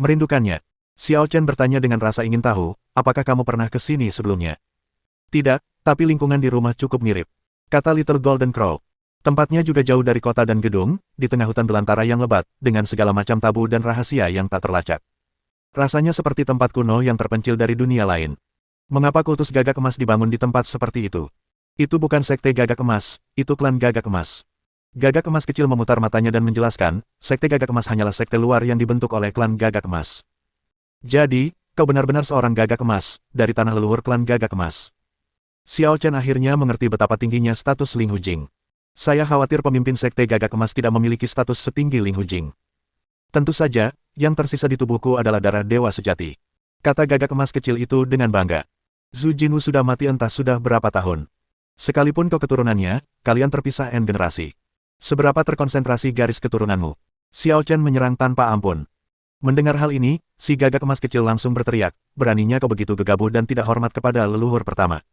Speaker 1: Merindukannya. Xiao Chen bertanya dengan rasa ingin tahu, apakah kamu pernah ke sini sebelumnya? Tidak, tapi lingkungan di rumah cukup mirip. Kata Little Golden Crow. Tempatnya juga jauh dari kota dan gedung, di tengah hutan belantara yang lebat, dengan segala macam tabu dan rahasia yang tak terlacak. Rasanya seperti tempat kuno yang terpencil dari dunia lain. Mengapa kultus gagak emas dibangun di tempat seperti itu? Itu bukan sekte gagak emas, itu klan gagak emas. Gagak emas kecil memutar matanya dan menjelaskan, sekte gagak emas hanyalah sekte luar yang dibentuk oleh klan gagak emas. Jadi, kau benar-benar seorang gagak emas, dari tanah leluhur klan gagak emas. Xiao Chen akhirnya mengerti betapa tingginya status Ling Hujing. Saya khawatir pemimpin sekte gagak emas tidak memiliki status setinggi Ling Hujing. Tentu saja, yang tersisa di tubuhku adalah darah dewa sejati. Kata gagak emas kecil itu dengan bangga. Zhu Jinwu sudah mati entah sudah berapa tahun. Sekalipun kau keturunannya, kalian terpisah N generasi. Seberapa terkonsentrasi garis keturunanmu? Xiao Chen menyerang tanpa ampun. Mendengar hal ini, si gagak emas kecil langsung berteriak, beraninya kau begitu gegabah dan tidak hormat kepada leluhur pertama.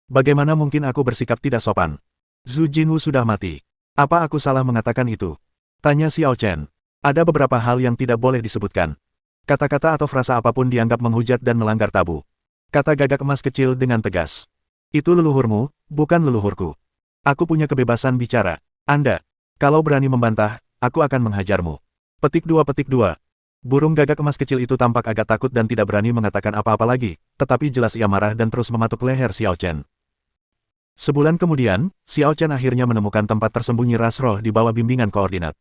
Speaker 1: Bagaimana mungkin aku bersikap tidak sopan? Zhu Jinwu sudah mati. Apa aku salah mengatakan itu? Tanya Xiao Chen. Ada beberapa hal yang tidak boleh disebutkan. Kata-kata atau frasa apapun dianggap menghujat dan melanggar tabu. Kata gagak emas kecil dengan tegas. Itu leluhurmu, bukan leluhurku. Aku punya kebebasan bicara. Anda, kalau berani membantah, aku akan menghajarmu. Petik 2. Burung gagak emas kecil itu tampak agak takut dan tidak berani mengatakan apa-apa lagi, tetapi jelas ia marah dan terus mematuk leher Xiao Chen. Sebulan kemudian, Xiao Chen akhirnya menemukan tempat tersembunyi ras roh di bawah bimbingan koordinat.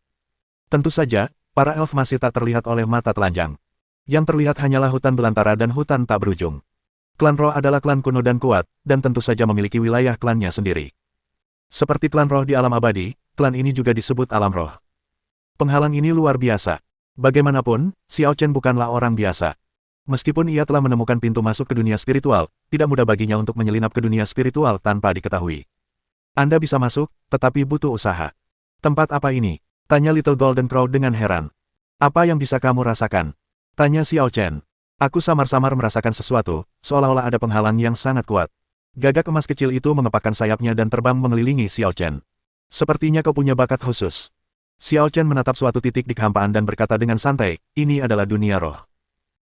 Speaker 1: Tentu saja, para elf masih tak terlihat oleh mata telanjang. Yang terlihat hanyalah hutan belantara dan hutan tak berujung. Klan roh adalah klan kuno dan kuat, dan tentu saja memiliki wilayah klannya sendiri. Seperti klan roh di alam abadi, klan ini juga disebut alam roh. Penghalang ini luar biasa. Bagaimanapun, Xiao Chen bukanlah orang biasa. Meskipun ia telah menemukan pintu masuk ke dunia spiritual, tidak mudah baginya untuk menyelinap ke dunia spiritual tanpa diketahui. Anda bisa masuk, tetapi butuh usaha. Tempat apa ini? Tanya Little Golden Crow dengan heran. Apa yang bisa kamu rasakan? Tanya Xiao Chen. Aku samar-samar merasakan sesuatu, seolah-olah ada penghalang yang sangat kuat. Gagak emas kecil itu mengepakkan sayapnya dan terbang mengelilingi Xiao Chen. Sepertinya kau punya bakat khusus. Xiao Chen menatap suatu titik di kehampaan dan berkata dengan santai, ini adalah dunia roh.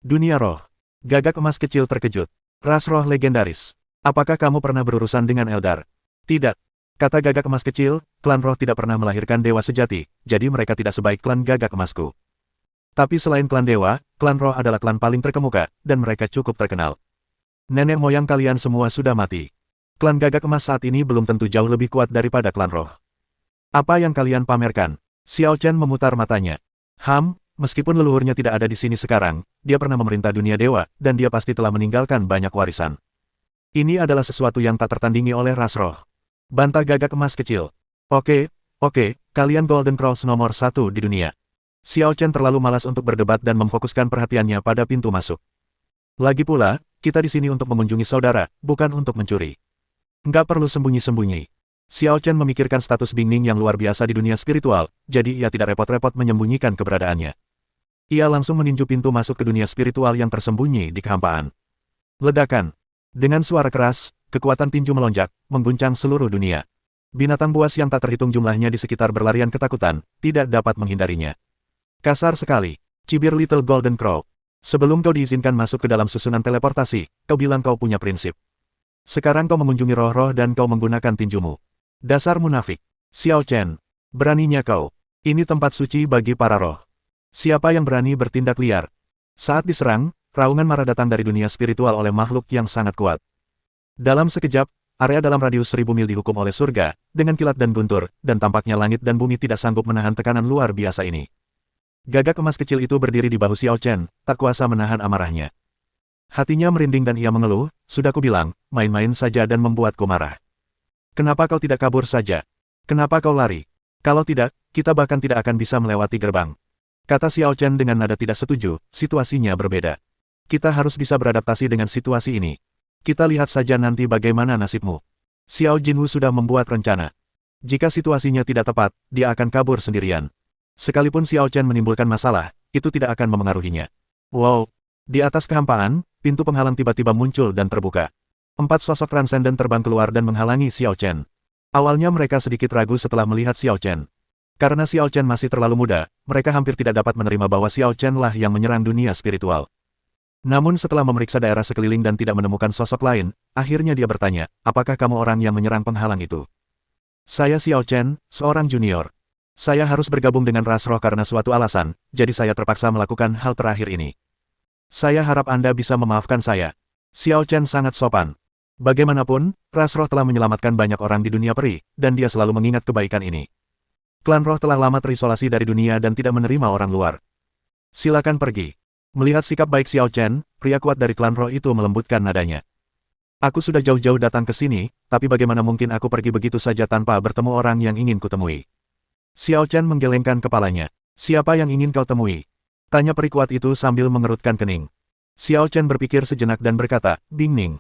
Speaker 1: Dunia roh. Gagak emas kecil terkejut. Ras roh legendaris. Apakah kamu pernah berurusan dengan Eldar? Tidak. Kata gagak emas kecil, klan roh tidak pernah melahirkan dewa sejati, jadi mereka tidak sebaik klan gagak emasku. Tapi selain klan dewa, klan roh adalah klan paling terkemuka, dan mereka cukup terkenal. Nenek moyang kalian semua sudah mati. Klan gagak emas saat ini belum tentu jauh lebih kuat daripada klan roh. Apa yang kalian pamerkan? Xiao Chen memutar matanya. Meskipun leluhurnya tidak ada di sini sekarang, dia pernah memerintah dunia dewa, dan dia pasti telah meninggalkan banyak warisan. Ini adalah sesuatu yang tak tertandingi oleh ras roh. Bantah gagak emas kecil. Oke, kalian Golden Crows nomor 1 di dunia. Xiao Chen terlalu malas untuk berdebat dan memfokuskan perhatiannya pada pintu masuk. Lagi pula, kita di sini untuk mengunjungi saudara, bukan untuk mencuri. Nggak perlu sembunyi-sembunyi. Xiao Chen memikirkan status Bing Ning yang luar biasa di dunia spiritual, jadi ia tidak repot-repot menyembunyikan keberadaannya. Ia langsung meninju pintu masuk ke dunia spiritual yang tersembunyi di kehampaan. Ledakan. Dengan suara keras, kekuatan tinju melonjak, mengguncang seluruh dunia. Binatang buas yang tak terhitung jumlahnya di sekitar berlarian ketakutan, tidak dapat menghindarinya. Kasar sekali. Cibir Little Golden Crow. Sebelum kau diizinkan masuk ke dalam susunan teleportasi, kau bilang kau punya prinsip. Sekarang kau mengunjungi roh-roh dan kau menggunakan tinjumu. Dasar munafik. Xiao Chen. Beraninya kau. Ini tempat suci bagi para roh. Siapa yang berani bertindak liar? Saat diserang, raungan marah datang dari dunia spiritual oleh makhluk yang sangat kuat. Dalam sekejap, area dalam radius 1000 mil dihukum oleh surga, dengan kilat dan guntur, dan tampaknya langit dan bumi tidak sanggup menahan tekanan luar biasa ini. Gagak emas kecil itu berdiri di bahu Xiao Chen, tak kuasa menahan amarahnya. Hatinya merinding dan ia mengeluh, sudah kubilang, main-main saja dan membuatku marah. Kenapa kau tidak kabur saja? Kenapa kau lari? Kalau tidak, kita bahkan tidak akan bisa melewati gerbang. Kata Xiao Chen dengan nada tidak setuju, situasinya berbeda. Kita harus bisa beradaptasi dengan situasi ini. Kita lihat saja nanti bagaimana nasibmu. Xiao Jinwu sudah membuat rencana. Jika situasinya tidak tepat, dia akan kabur sendirian. Sekalipun Xiao Chen menimbulkan masalah, itu tidak akan memengaruhinya. Wow! Di atas kehampaan, pintu penghalang tiba-tiba muncul dan terbuka. 4 sosok transenden terbang keluar dan menghalangi Xiao Chen. Awalnya mereka sedikit ragu setelah melihat Xiao Chen. Karena Xiao Chen masih terlalu muda, mereka hampir tidak dapat menerima bahwa Xiao Chen lah yang menyerang dunia spiritual. Namun setelah memeriksa daerah sekeliling dan tidak menemukan sosok lain, akhirnya dia bertanya, apakah kamu orang yang menyerang penghalang itu? Saya Xiao Chen, seorang junior. Saya harus bergabung dengan ras roh karena suatu alasan, jadi saya terpaksa melakukan hal terakhir ini. Saya harap Anda bisa memaafkan saya. Xiao Chen sangat sopan. Bagaimanapun, ras roh telah menyelamatkan banyak orang di dunia peri, dan dia selalu mengingat kebaikan ini. Klan roh telah lama terisolasi dari dunia dan tidak menerima orang luar. Silakan pergi. Melihat sikap baik Xiao Chen, pria kuat dari klan roh itu melembutkan nadanya. Aku sudah jauh-jauh datang ke sini, tapi bagaimana mungkin aku pergi begitu saja tanpa bertemu orang yang ingin kutemui? Xiao Chen menggelengkan kepalanya. Siapa yang ingin kau temui? Tanya peri kuat itu sambil mengerutkan kening. Xiao Chen berpikir sejenak dan berkata, Bing Ning.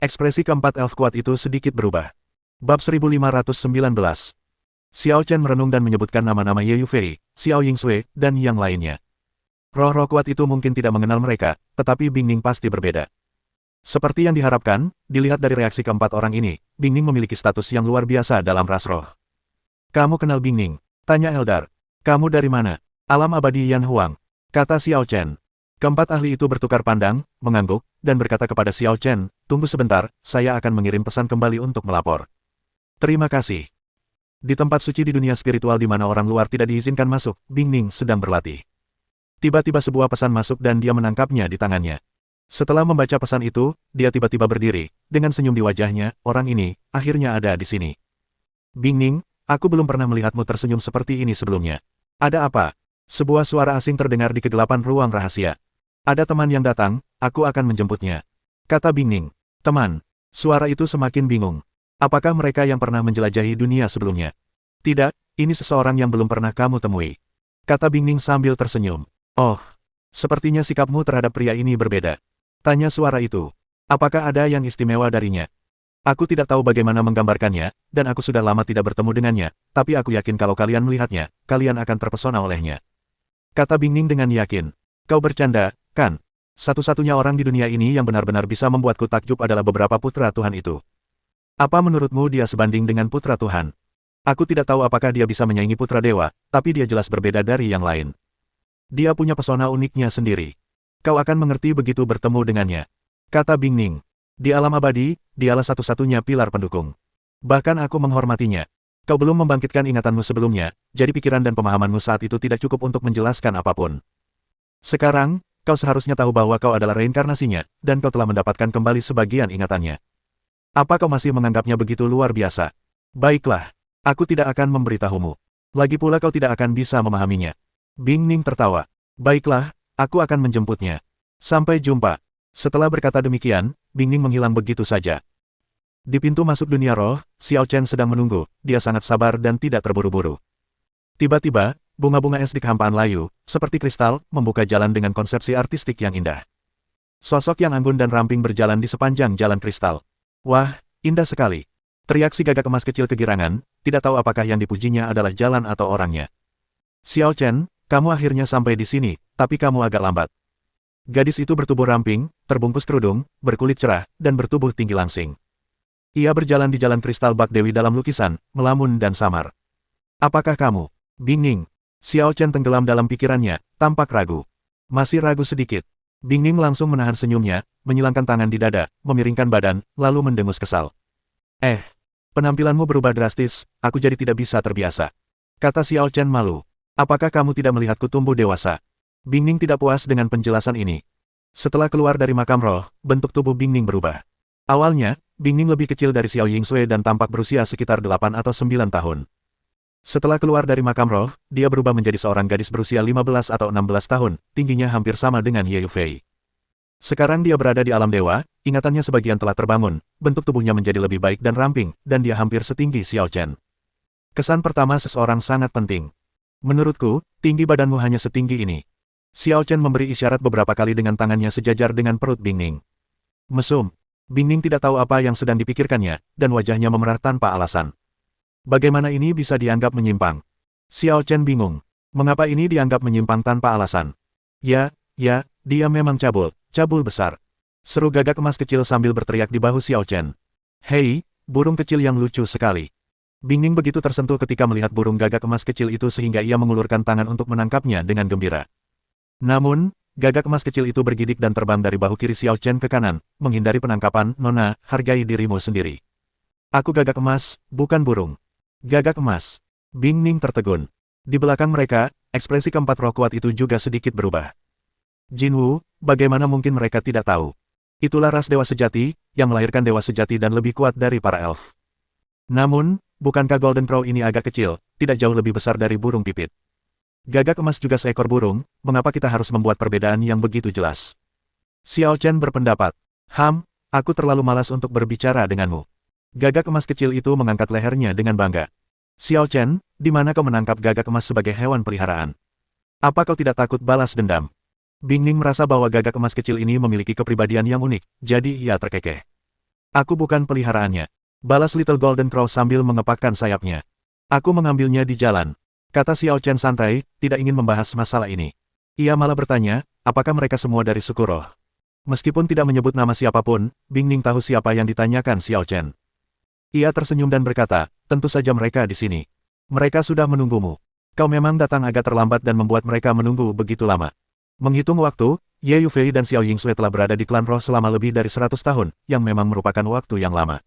Speaker 1: Ekspresi keempat elf kuat itu sedikit berubah. Bab 1519. Xiao Chen merenung dan menyebutkan nama-nama Ye Yufei, Xiao Yingsui, dan yang lainnya. Roh-roh kuat itu mungkin tidak mengenal mereka, tetapi Bing Ning pasti berbeda. Seperti yang diharapkan, dilihat dari reaksi keempat orang ini, Bing Ning memiliki status yang luar biasa dalam ras roh. Kamu kenal Bing Ning? Tanya Eldar. Kamu dari mana? Alam abadi Yan Huang. Kata Xiao Chen. Keempat ahli itu bertukar pandang, mengangguk, dan berkata kepada Xiao Chen, tunggu sebentar, saya akan mengirim pesan kembali untuk melapor. Terima kasih. Di tempat suci di dunia spiritual di mana orang luar tidak diizinkan masuk, Bing Ning sedang berlatih. Tiba-tiba sebuah pesan masuk dan dia menangkapnya di tangannya. Setelah membaca pesan itu, dia tiba-tiba berdiri, dengan senyum di wajahnya, orang ini, akhirnya ada di sini. Bing Ning, aku belum pernah melihatmu tersenyum seperti ini sebelumnya. Ada apa? Sebuah suara asing terdengar di kegelapan ruang rahasia. Ada teman yang datang, aku akan menjemputnya. Kata Bing Ning. Teman. Suara itu semakin bingung. Apakah mereka yang pernah menjelajahi dunia sebelumnya? Tidak, ini seseorang yang belum pernah kamu temui. Kata Bing Ning sambil tersenyum. Oh, sepertinya sikapmu terhadap pria ini berbeda. Tanya suara itu. Apakah ada yang istimewa darinya? Aku tidak tahu bagaimana menggambarkannya, dan aku sudah lama tidak bertemu dengannya, tapi aku yakin kalau kalian melihatnya, kalian akan terpesona olehnya. Kata Bing Ning dengan yakin. Kau bercanda, kan? Satu-satunya orang di dunia ini yang benar-benar bisa membuatku takjub adalah beberapa putra Tuhan itu. Apa menurutmu dia sebanding dengan putra Tuhan? Aku tidak tahu apakah dia bisa menyaingi putra dewa, tapi dia jelas berbeda dari yang lain. Dia punya pesona uniknya sendiri. Kau akan mengerti begitu bertemu dengannya. Kata Bing Ning. Di alam abadi, dialah satu-satunya pilar pendukung. Bahkan aku menghormatinya. Kau belum membangkitkan ingatanmu sebelumnya, jadi pikiran dan pemahamanmu saat itu tidak cukup untuk menjelaskan apapun. Sekarang, kau seharusnya tahu bahwa kau adalah reinkarnasinya, dan kau telah mendapatkan kembali sebagian ingatannya. Apa kau masih menganggapnya begitu luar biasa? Baiklah, aku tidak akan memberitahumu. Lagi pula kau tidak akan bisa memahaminya. Bing Ning tertawa. Baiklah, aku akan menjemputnya. Sampai jumpa. Setelah berkata demikian, Bing Ning menghilang begitu saja. Di pintu masuk dunia roh, Xiao Chen sedang menunggu, dia sangat sabar dan tidak terburu-buru. Tiba-tiba, bunga-bunga es di kehampaan layu, seperti kristal, membuka jalan dengan konsepsi artistik yang indah. Sosok yang anggun dan ramping berjalan di sepanjang jalan kristal. Wah, indah sekali. Teriak si gagak emas kecil kegirangan, tidak tahu apakah yang dipujinya adalah jalan atau orangnya. Xiao Chen, kamu akhirnya sampai di sini, tapi kamu agak lambat. Gadis itu bertubuh ramping, terbungkus kerudung, berkulit cerah, dan bertubuh tinggi langsing. Ia berjalan di jalan kristal bak dewi dalam lukisan, melamun dan samar. Apakah kamu? Bing Ning. Xiao Chen tenggelam dalam pikirannya, tampak ragu. Masih ragu sedikit. Bing Ning langsung menahan senyumnya, menyilangkan tangan di dada, memiringkan badan, lalu mendengus kesal. Penampilanmu berubah drastis, aku jadi tidak bisa terbiasa. Kata Xiao Chen malu. Apakah kamu tidak melihatku tumbuh dewasa? Bing Ning tidak puas dengan penjelasan ini. Setelah keluar dari makam roh, bentuk tubuh Bing Ning berubah. Awalnya, Bing Ning lebih kecil dari Xiao Yingsui dan tampak berusia sekitar 8 atau 9 tahun. Setelah keluar dari makam roh, dia berubah menjadi seorang gadis berusia 15 atau 16 tahun, tingginya hampir sama dengan Ye Yufei. Sekarang dia berada di alam dewa, ingatannya sebagian telah terbangun, bentuk tubuhnya menjadi lebih baik dan ramping, dan dia hampir setinggi Xiao Chen. Kesan pertama seseorang sangat penting. Menurutku, tinggi badanmu hanya setinggi ini. Xiao Chen memberi isyarat beberapa kali dengan tangannya sejajar dengan perut Bing Ning. Mesum. Bing Ning tidak tahu apa yang sedang dipikirkannya, dan wajahnya memerah tanpa alasan. Bagaimana ini bisa dianggap menyimpang? Xiao Chen bingung. Mengapa ini dianggap menyimpang tanpa alasan? Ya, dia memang cabul besar. Seru gagak emas kecil sambil berteriak di bahu Xiao Chen. Hei, burung kecil yang lucu sekali. Bing Ning begitu tersentuh ketika melihat burung gagak emas kecil itu sehingga ia mengulurkan tangan untuk menangkapnya dengan gembira. Namun, gagak emas kecil itu bergidik dan terbang dari bahu kiri Xiao Chen ke kanan, menghindari penangkapan. Nona, hargai dirimu sendiri. Aku gagak emas, bukan burung. Gagak emas. Bing Ning tertegun. Di belakang mereka, ekspresi keempat roh kuat itu juga sedikit berubah. Jinwu, bagaimana mungkin mereka tidak tahu? Itulah ras dewa sejati, yang melahirkan dewa sejati dan lebih kuat dari para elf. Namun, bukankah Golden Crow ini agak kecil, tidak jauh lebih besar dari burung pipit? Gagak emas juga seekor burung, mengapa kita harus membuat perbedaan yang begitu jelas? Xiao Chen berpendapat. Aku terlalu malas untuk berbicara denganmu. Gagak emas kecil itu mengangkat lehernya dengan bangga. Xiao Chen, di mana kau menangkap gagak emas sebagai hewan peliharaan? Apa kau tidak takut balas dendam? Bing Ning merasa bahwa gagak emas kecil ini memiliki kepribadian yang unik, jadi ia terkekeh. Aku bukan peliharaannya. Balas Little Golden Crow sambil mengepakkan sayapnya. Aku mengambilnya di jalan. Kata Xiao Chen santai, tidak ingin membahas masalah ini. Ia malah bertanya, apakah mereka semua dari suku roh? Meskipun tidak menyebut nama siapapun, Bing Ning tahu siapa yang ditanyakan Xiao Chen. Ia tersenyum dan berkata, tentu saja mereka di sini. Mereka sudah menunggumu. Kau memang datang agak terlambat dan membuat mereka menunggu begitu lama. Menghitung waktu, Ye Yufei dan Xiao Yingsui telah berada di klan roh selama lebih dari 100 tahun, yang memang merupakan waktu yang lama.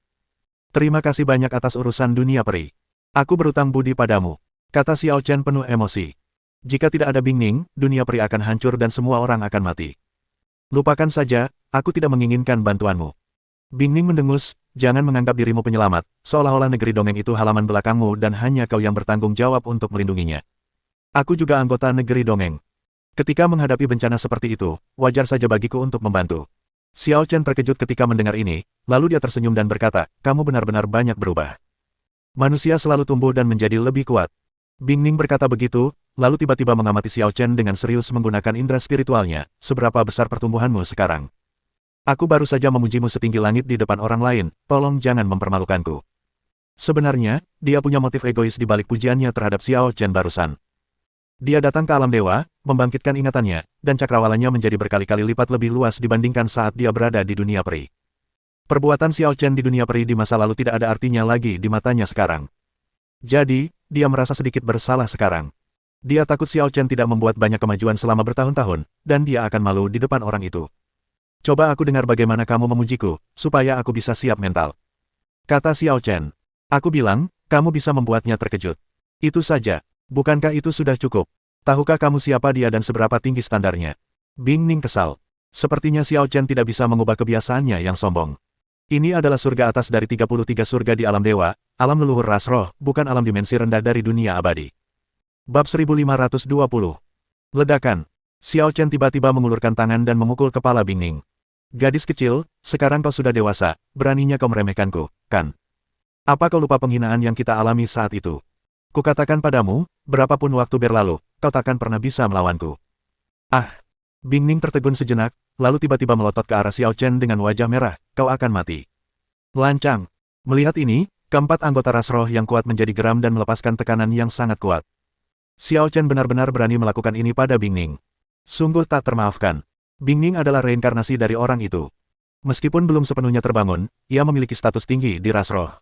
Speaker 1: Terima kasih banyak atas urusan dunia peri. Aku berutang budi padamu, kata Xiao Chen penuh emosi. Jika tidak ada Bing Ning, dunia peri akan hancur dan semua orang akan mati. Lupakan saja, aku tidak menginginkan bantuanmu. Bing Ning mendengus, jangan menganggap dirimu penyelamat, seolah-olah negeri dongeng itu halaman belakangmu dan hanya kau yang bertanggung jawab untuk melindunginya. Aku juga anggota negeri dongeng. Ketika menghadapi bencana seperti itu, wajar saja bagiku untuk membantu. Xiao Chen terkejut ketika mendengar ini, lalu dia tersenyum dan berkata, kamu benar-benar banyak berubah. Manusia selalu tumbuh dan menjadi lebih kuat. Bing Ning berkata begitu, lalu tiba-tiba mengamati Xiao Chen dengan serius menggunakan indera spiritualnya, seberapa besar pertumbuhanmu sekarang. Aku baru saja memujimu setinggi langit di depan orang lain, tolong jangan mempermalukanku. Sebenarnya, dia punya motif egois di balik pujiannya terhadap Xiao Chen barusan. Dia datang ke alam dewa, membangkitkan ingatannya, dan cakrawalannya menjadi berkali-kali lipat lebih luas dibandingkan saat dia berada di dunia peri. Perbuatan Xiao Chen di dunia peri di masa lalu tidak ada artinya lagi di matanya sekarang. Jadi, dia merasa sedikit bersalah sekarang. Dia takut Xiao Chen tidak membuat banyak kemajuan selama bertahun-tahun, dan dia akan malu di depan orang itu. Coba aku dengar bagaimana kamu memujiku, supaya aku bisa siap mental. Kata Xiao Chen. Aku bilang, kamu bisa membuatnya terkejut. Itu saja. Bukankah itu sudah cukup? Tahukah kamu siapa dia dan seberapa tinggi standarnya? Bing Ning kesal. Sepertinya Xiao Chen tidak bisa mengubah kebiasaannya yang sombong. Ini adalah surga atas dari 33 surga di alam dewa, alam leluhur ras roh, bukan alam dimensi rendah dari dunia abadi. Bab 1520. Ledakan. Xiao Chen tiba-tiba mengulurkan tangan dan memukul kepala Bing Ning. Gadis kecil, sekarang kau sudah dewasa, beraninya kau meremehkanku, kan? Apa kau lupa penghinaan yang kita alami saat itu? Kukatakan padamu, berapapun waktu berlalu, kau takkan pernah bisa melawanku. Ah! Bing Ning tertegun sejenak, lalu tiba-tiba melotot ke arah Xiao Chen dengan wajah merah, kau akan mati. Lancang. Melihat ini, keempat anggota ras roh yang kuat menjadi geram dan melepaskan tekanan yang sangat kuat. Xiao Chen benar-benar berani melakukan ini pada Bing Ning. Sungguh tak termaafkan. Bing Ning adalah reinkarnasi dari orang itu. Meskipun belum sepenuhnya terbangun, ia memiliki status tinggi di ras roh.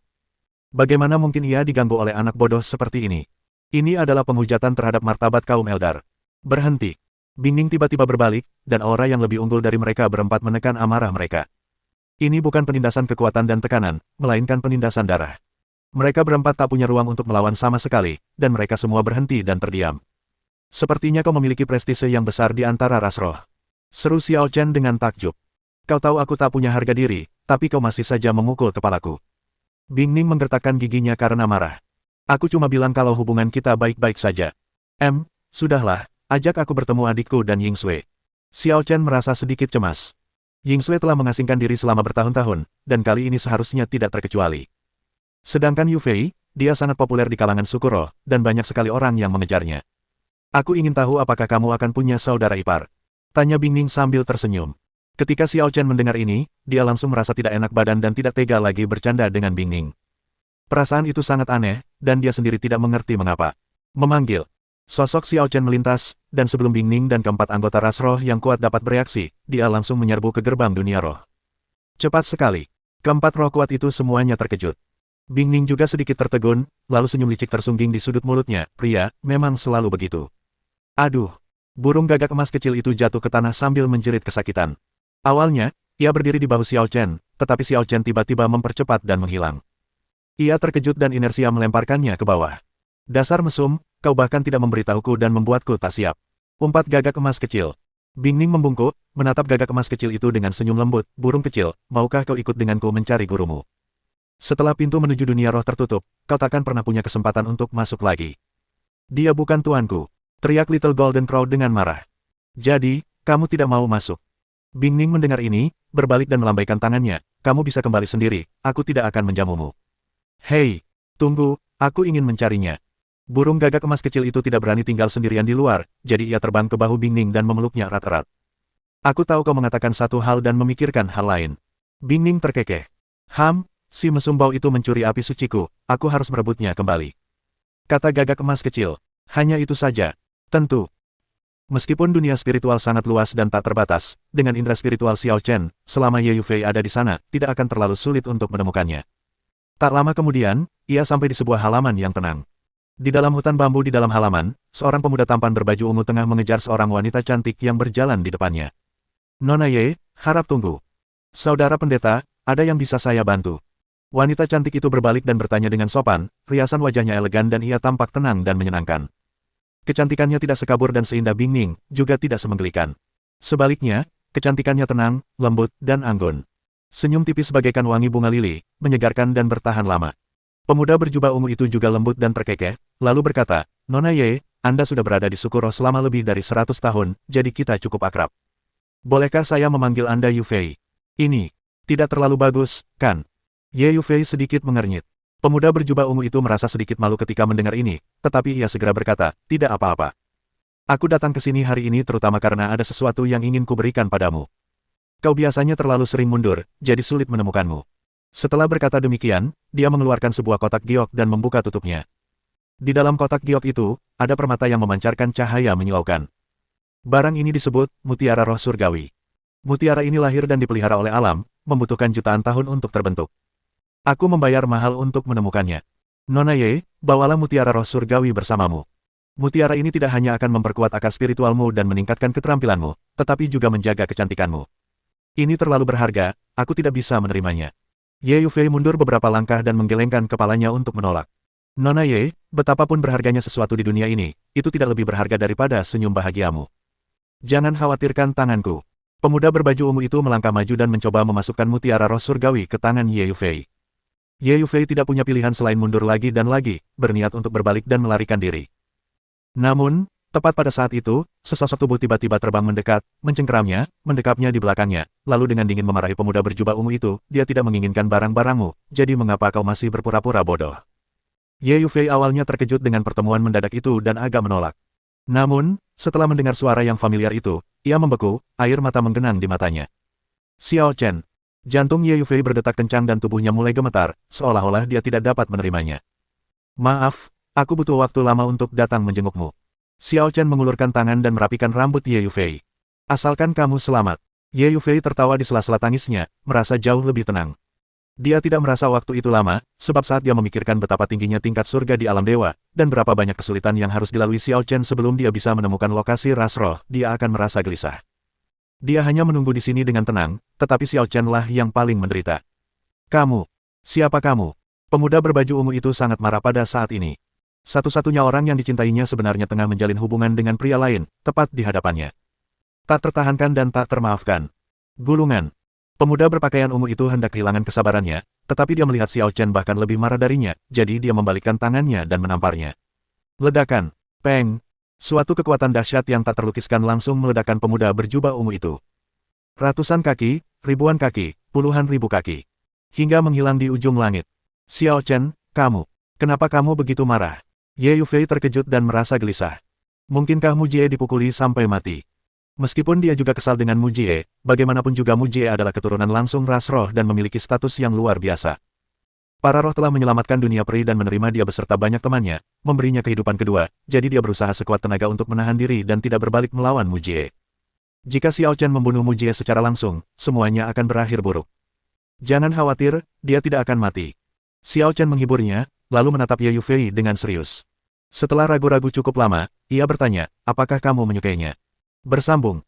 Speaker 1: Bagaimana mungkin ia diganggu oleh anak bodoh seperti ini? Ini adalah penghujatan terhadap martabat kaum Eldar. Berhenti. Bing Ning tiba-tiba berbalik, dan aura yang lebih unggul dari mereka berempat menekan amarah mereka. Ini bukan penindasan kekuatan dan tekanan, melainkan penindasan darah. Mereka berempat tak punya ruang untuk melawan sama sekali, dan mereka semua berhenti dan terdiam. Sepertinya kau memiliki prestise yang besar di antara ras roh. Seru Xiao Chen dengan takjub. Kau tahu aku tak punya harga diri, tapi kau masih saja memukul kepalaku. Bing Ning menggertakkan giginya karena marah. Aku cuma bilang kalau hubungan kita baik-baik saja. Sudahlah. Ajak aku bertemu adikku dan Yingsui. Xiao Chen merasa sedikit cemas. Yingsui telah mengasingkan diri selama bertahun-tahun, dan kali ini seharusnya tidak terkecuali. Sedangkan Yufei, dia sangat populer di kalangan suku roh, dan banyak sekali orang yang mengejarnya. Aku ingin tahu apakah kamu akan punya saudara ipar? Tanya Bing Ning sambil tersenyum. Ketika Xiao Chen mendengar ini, dia langsung merasa tidak enak badan dan tidak tega lagi bercanda dengan Bing Ning. Perasaan itu sangat aneh, dan dia sendiri tidak mengerti mengapa. Memanggil. Sosok Xiao Chen melintas, dan sebelum Bing Ning dan keempat anggota ras roh yang kuat dapat bereaksi, dia langsung menyerbu ke gerbang dunia roh. Cepat sekali. Keempat roh kuat itu semuanya terkejut. Bing Ning juga sedikit tertegun, lalu senyum licik tersungging di sudut mulutnya, pria, memang selalu begitu. Aduh! Burung gagak emas kecil itu jatuh ke tanah sambil menjerit kesakitan. Awalnya, ia berdiri di bahu Xiao Chen, tetapi Xiao Chen tiba-tiba mempercepat dan menghilang. Ia terkejut dan inersia melemparkannya ke bawah. Dasar mesum! Kau bahkan tidak memberitahuku dan membuatku tak siap. Umpat gagak emas kecil. Bing Ning membungkuk, menatap gagak emas kecil itu dengan senyum lembut, burung kecil, maukah kau ikut denganku mencari gurumu? Setelah pintu menuju dunia roh tertutup, kau takkan pernah punya kesempatan untuk masuk lagi. Dia bukan tuanku, teriak Little Golden Crow dengan marah. Jadi, kamu tidak mau masuk. Bing Ning mendengar ini, berbalik dan melambaikan tangannya, kamu bisa kembali sendiri, aku tidak akan menjamumu. Hei, tunggu, aku ingin mencarinya. Burung gagak emas kecil itu tidak berani tinggal sendirian di luar, jadi ia terbang ke bahu Bing Ning dan memeluknya erat-erat. Aku tahu kau mengatakan satu hal dan memikirkan hal lain. Bing Ning terkekeh. Si mesum bau itu mencuri api suciku, aku harus merebutnya kembali. Kata gagak emas kecil. Hanya itu saja. Tentu. Meskipun dunia spiritual sangat luas dan tak terbatas, dengan indera spiritual Xiao Chen, selama Ye Yufei ada di sana, tidak akan terlalu sulit untuk menemukannya. Tak lama kemudian, ia sampai di sebuah halaman yang tenang. Di dalam hutan bambu di dalam halaman, seorang pemuda tampan berbaju ungu tengah mengejar seorang wanita cantik yang berjalan di depannya. Nona Ye, harap tunggu. Saudara pendeta, ada yang bisa saya bantu? Wanita cantik itu berbalik dan bertanya dengan sopan, riasan wajahnya elegan dan ia tampak tenang dan menyenangkan. Kecantikannya tidak sekabur dan seindah Bing Ning, juga tidak semenggelikan. Sebaliknya, kecantikannya tenang, lembut, dan anggun. Senyum tipis bagaikan wangi bunga lili, menyegarkan dan bertahan lama. Pemuda berjubah ungu itu juga lembut dan terkekeh, lalu berkata, Nona Ye, Anda sudah berada di suku roh selama lebih dari 100 tahun, jadi kita cukup akrab. Bolehkah saya memanggil Anda Yufei? Ini, tidak terlalu bagus, kan? Ye Yufei sedikit mengernyit. Pemuda berjubah ungu itu merasa sedikit malu ketika mendengar ini, tetapi ia segera berkata, tidak apa-apa. Aku datang ke sini hari ini terutama karena ada sesuatu yang ingin kuberikan padamu. Kau biasanya terlalu sering mundur, jadi sulit menemukanmu. Setelah berkata demikian, dia mengeluarkan sebuah kotak giok dan membuka tutupnya. Di dalam kotak giok itu, ada permata yang memancarkan cahaya menyilaukan. Barang ini disebut mutiara roh surgawi. Mutiara ini lahir dan dipelihara oleh alam, membutuhkan jutaan tahun untuk terbentuk. Aku membayar mahal untuk menemukannya. Nona Ye, bawalah mutiara roh surgawi bersamamu. Mutiara ini tidak hanya akan memperkuat akar spiritualmu dan meningkatkan keterampilanmu, tetapi juga menjaga kecantikanmu. Ini terlalu berharga, aku tidak bisa menerimanya. Ye Yufei mundur beberapa langkah dan menggelengkan kepalanya untuk menolak. Nona Ye, betapapun berharganya sesuatu di dunia ini, itu tidak lebih berharga daripada senyum bahagiamu. Jangan khawatirkan tanganku. Pemuda berbaju ungu itu melangkah maju dan mencoba memasukkan mutiara roh surgawi ke tangan Ye Yufei. Ye Yufei tidak punya pilihan selain mundur lagi dan lagi, berniat untuk berbalik dan melarikan diri. Namun, tepat pada saat itu, sesosok tubuh tiba-tiba terbang mendekat, mencengkeramnya, mendekapnya di belakangnya, lalu dengan dingin memarahi pemuda berjubah ungu itu, dia tidak menginginkan barang-barangmu, jadi mengapa kau masih berpura-pura bodoh? Ye Yufei awalnya terkejut dengan pertemuan mendadak itu dan agak menolak. Namun, setelah mendengar suara yang familiar itu, ia membeku, air mata menggenang di matanya. Xiao Chen. Jantung Ye Yufei berdetak kencang dan tubuhnya mulai gemetar, seolah-olah dia tidak dapat menerimanya. Maaf, aku butuh waktu lama untuk datang menjengukmu. Xiao Chen mengulurkan tangan dan merapikan rambut Ye Yufei. Asalkan kamu selamat. Ye Yufei tertawa di sela-sela tangisnya, merasa jauh lebih tenang. Dia tidak merasa waktu itu lama, sebab saat dia memikirkan betapa tingginya tingkat surga di alam dewa, dan berapa banyak kesulitan yang harus dilalui Xiao Chen sebelum dia bisa menemukan lokasi ras roh, dia akan merasa gelisah. Dia hanya menunggu di sini dengan tenang, tetapi Xiao Chen lah yang paling menderita. Kamu? Siapa kamu? Pemuda berbaju ungu itu sangat marah pada saat ini. Satu-satunya orang yang dicintainya sebenarnya tengah menjalin hubungan dengan pria lain, tepat di hadapannya. Tak tertahankan dan tak termaafkan. Gulungan. Pemuda berpakaian ungu itu hendak kehilangan kesabarannya, tetapi dia melihat Xiao Chen bahkan lebih marah darinya, jadi dia membalikkan tangannya dan menamparnya. Ledakan. Peng. Suatu kekuatan dahsyat yang tak terlukiskan langsung meledakkan pemuda berjubah ungu itu. Ratusan kaki, ribuan kaki, puluhan ribu kaki. Hingga menghilang di ujung langit. Xiao Chen, kamu. Kenapa kamu begitu marah? Ye Yufei terkejut dan merasa gelisah. Mungkinkah Mu Jie dipukuli sampai mati? Meskipun dia juga kesal dengan Mu Jie, bagaimanapun juga Mu Jie adalah keturunan langsung ras roh dan memiliki status yang luar biasa. Para roh telah menyelamatkan dunia peri dan menerima dia beserta banyak temannya, memberinya kehidupan kedua, jadi dia berusaha sekuat tenaga untuk menahan diri dan tidak berbalik melawan Mu Jie. Jika Xiao Chen membunuh Mu Jie secara langsung, semuanya akan berakhir buruk. Jangan khawatir, dia tidak akan mati. Xiao Chen menghiburnya, lalu menatap Ye Yufei dengan serius. Setelah ragu-ragu cukup lama, ia bertanya, apakah kamu menyukainya? Bersambung.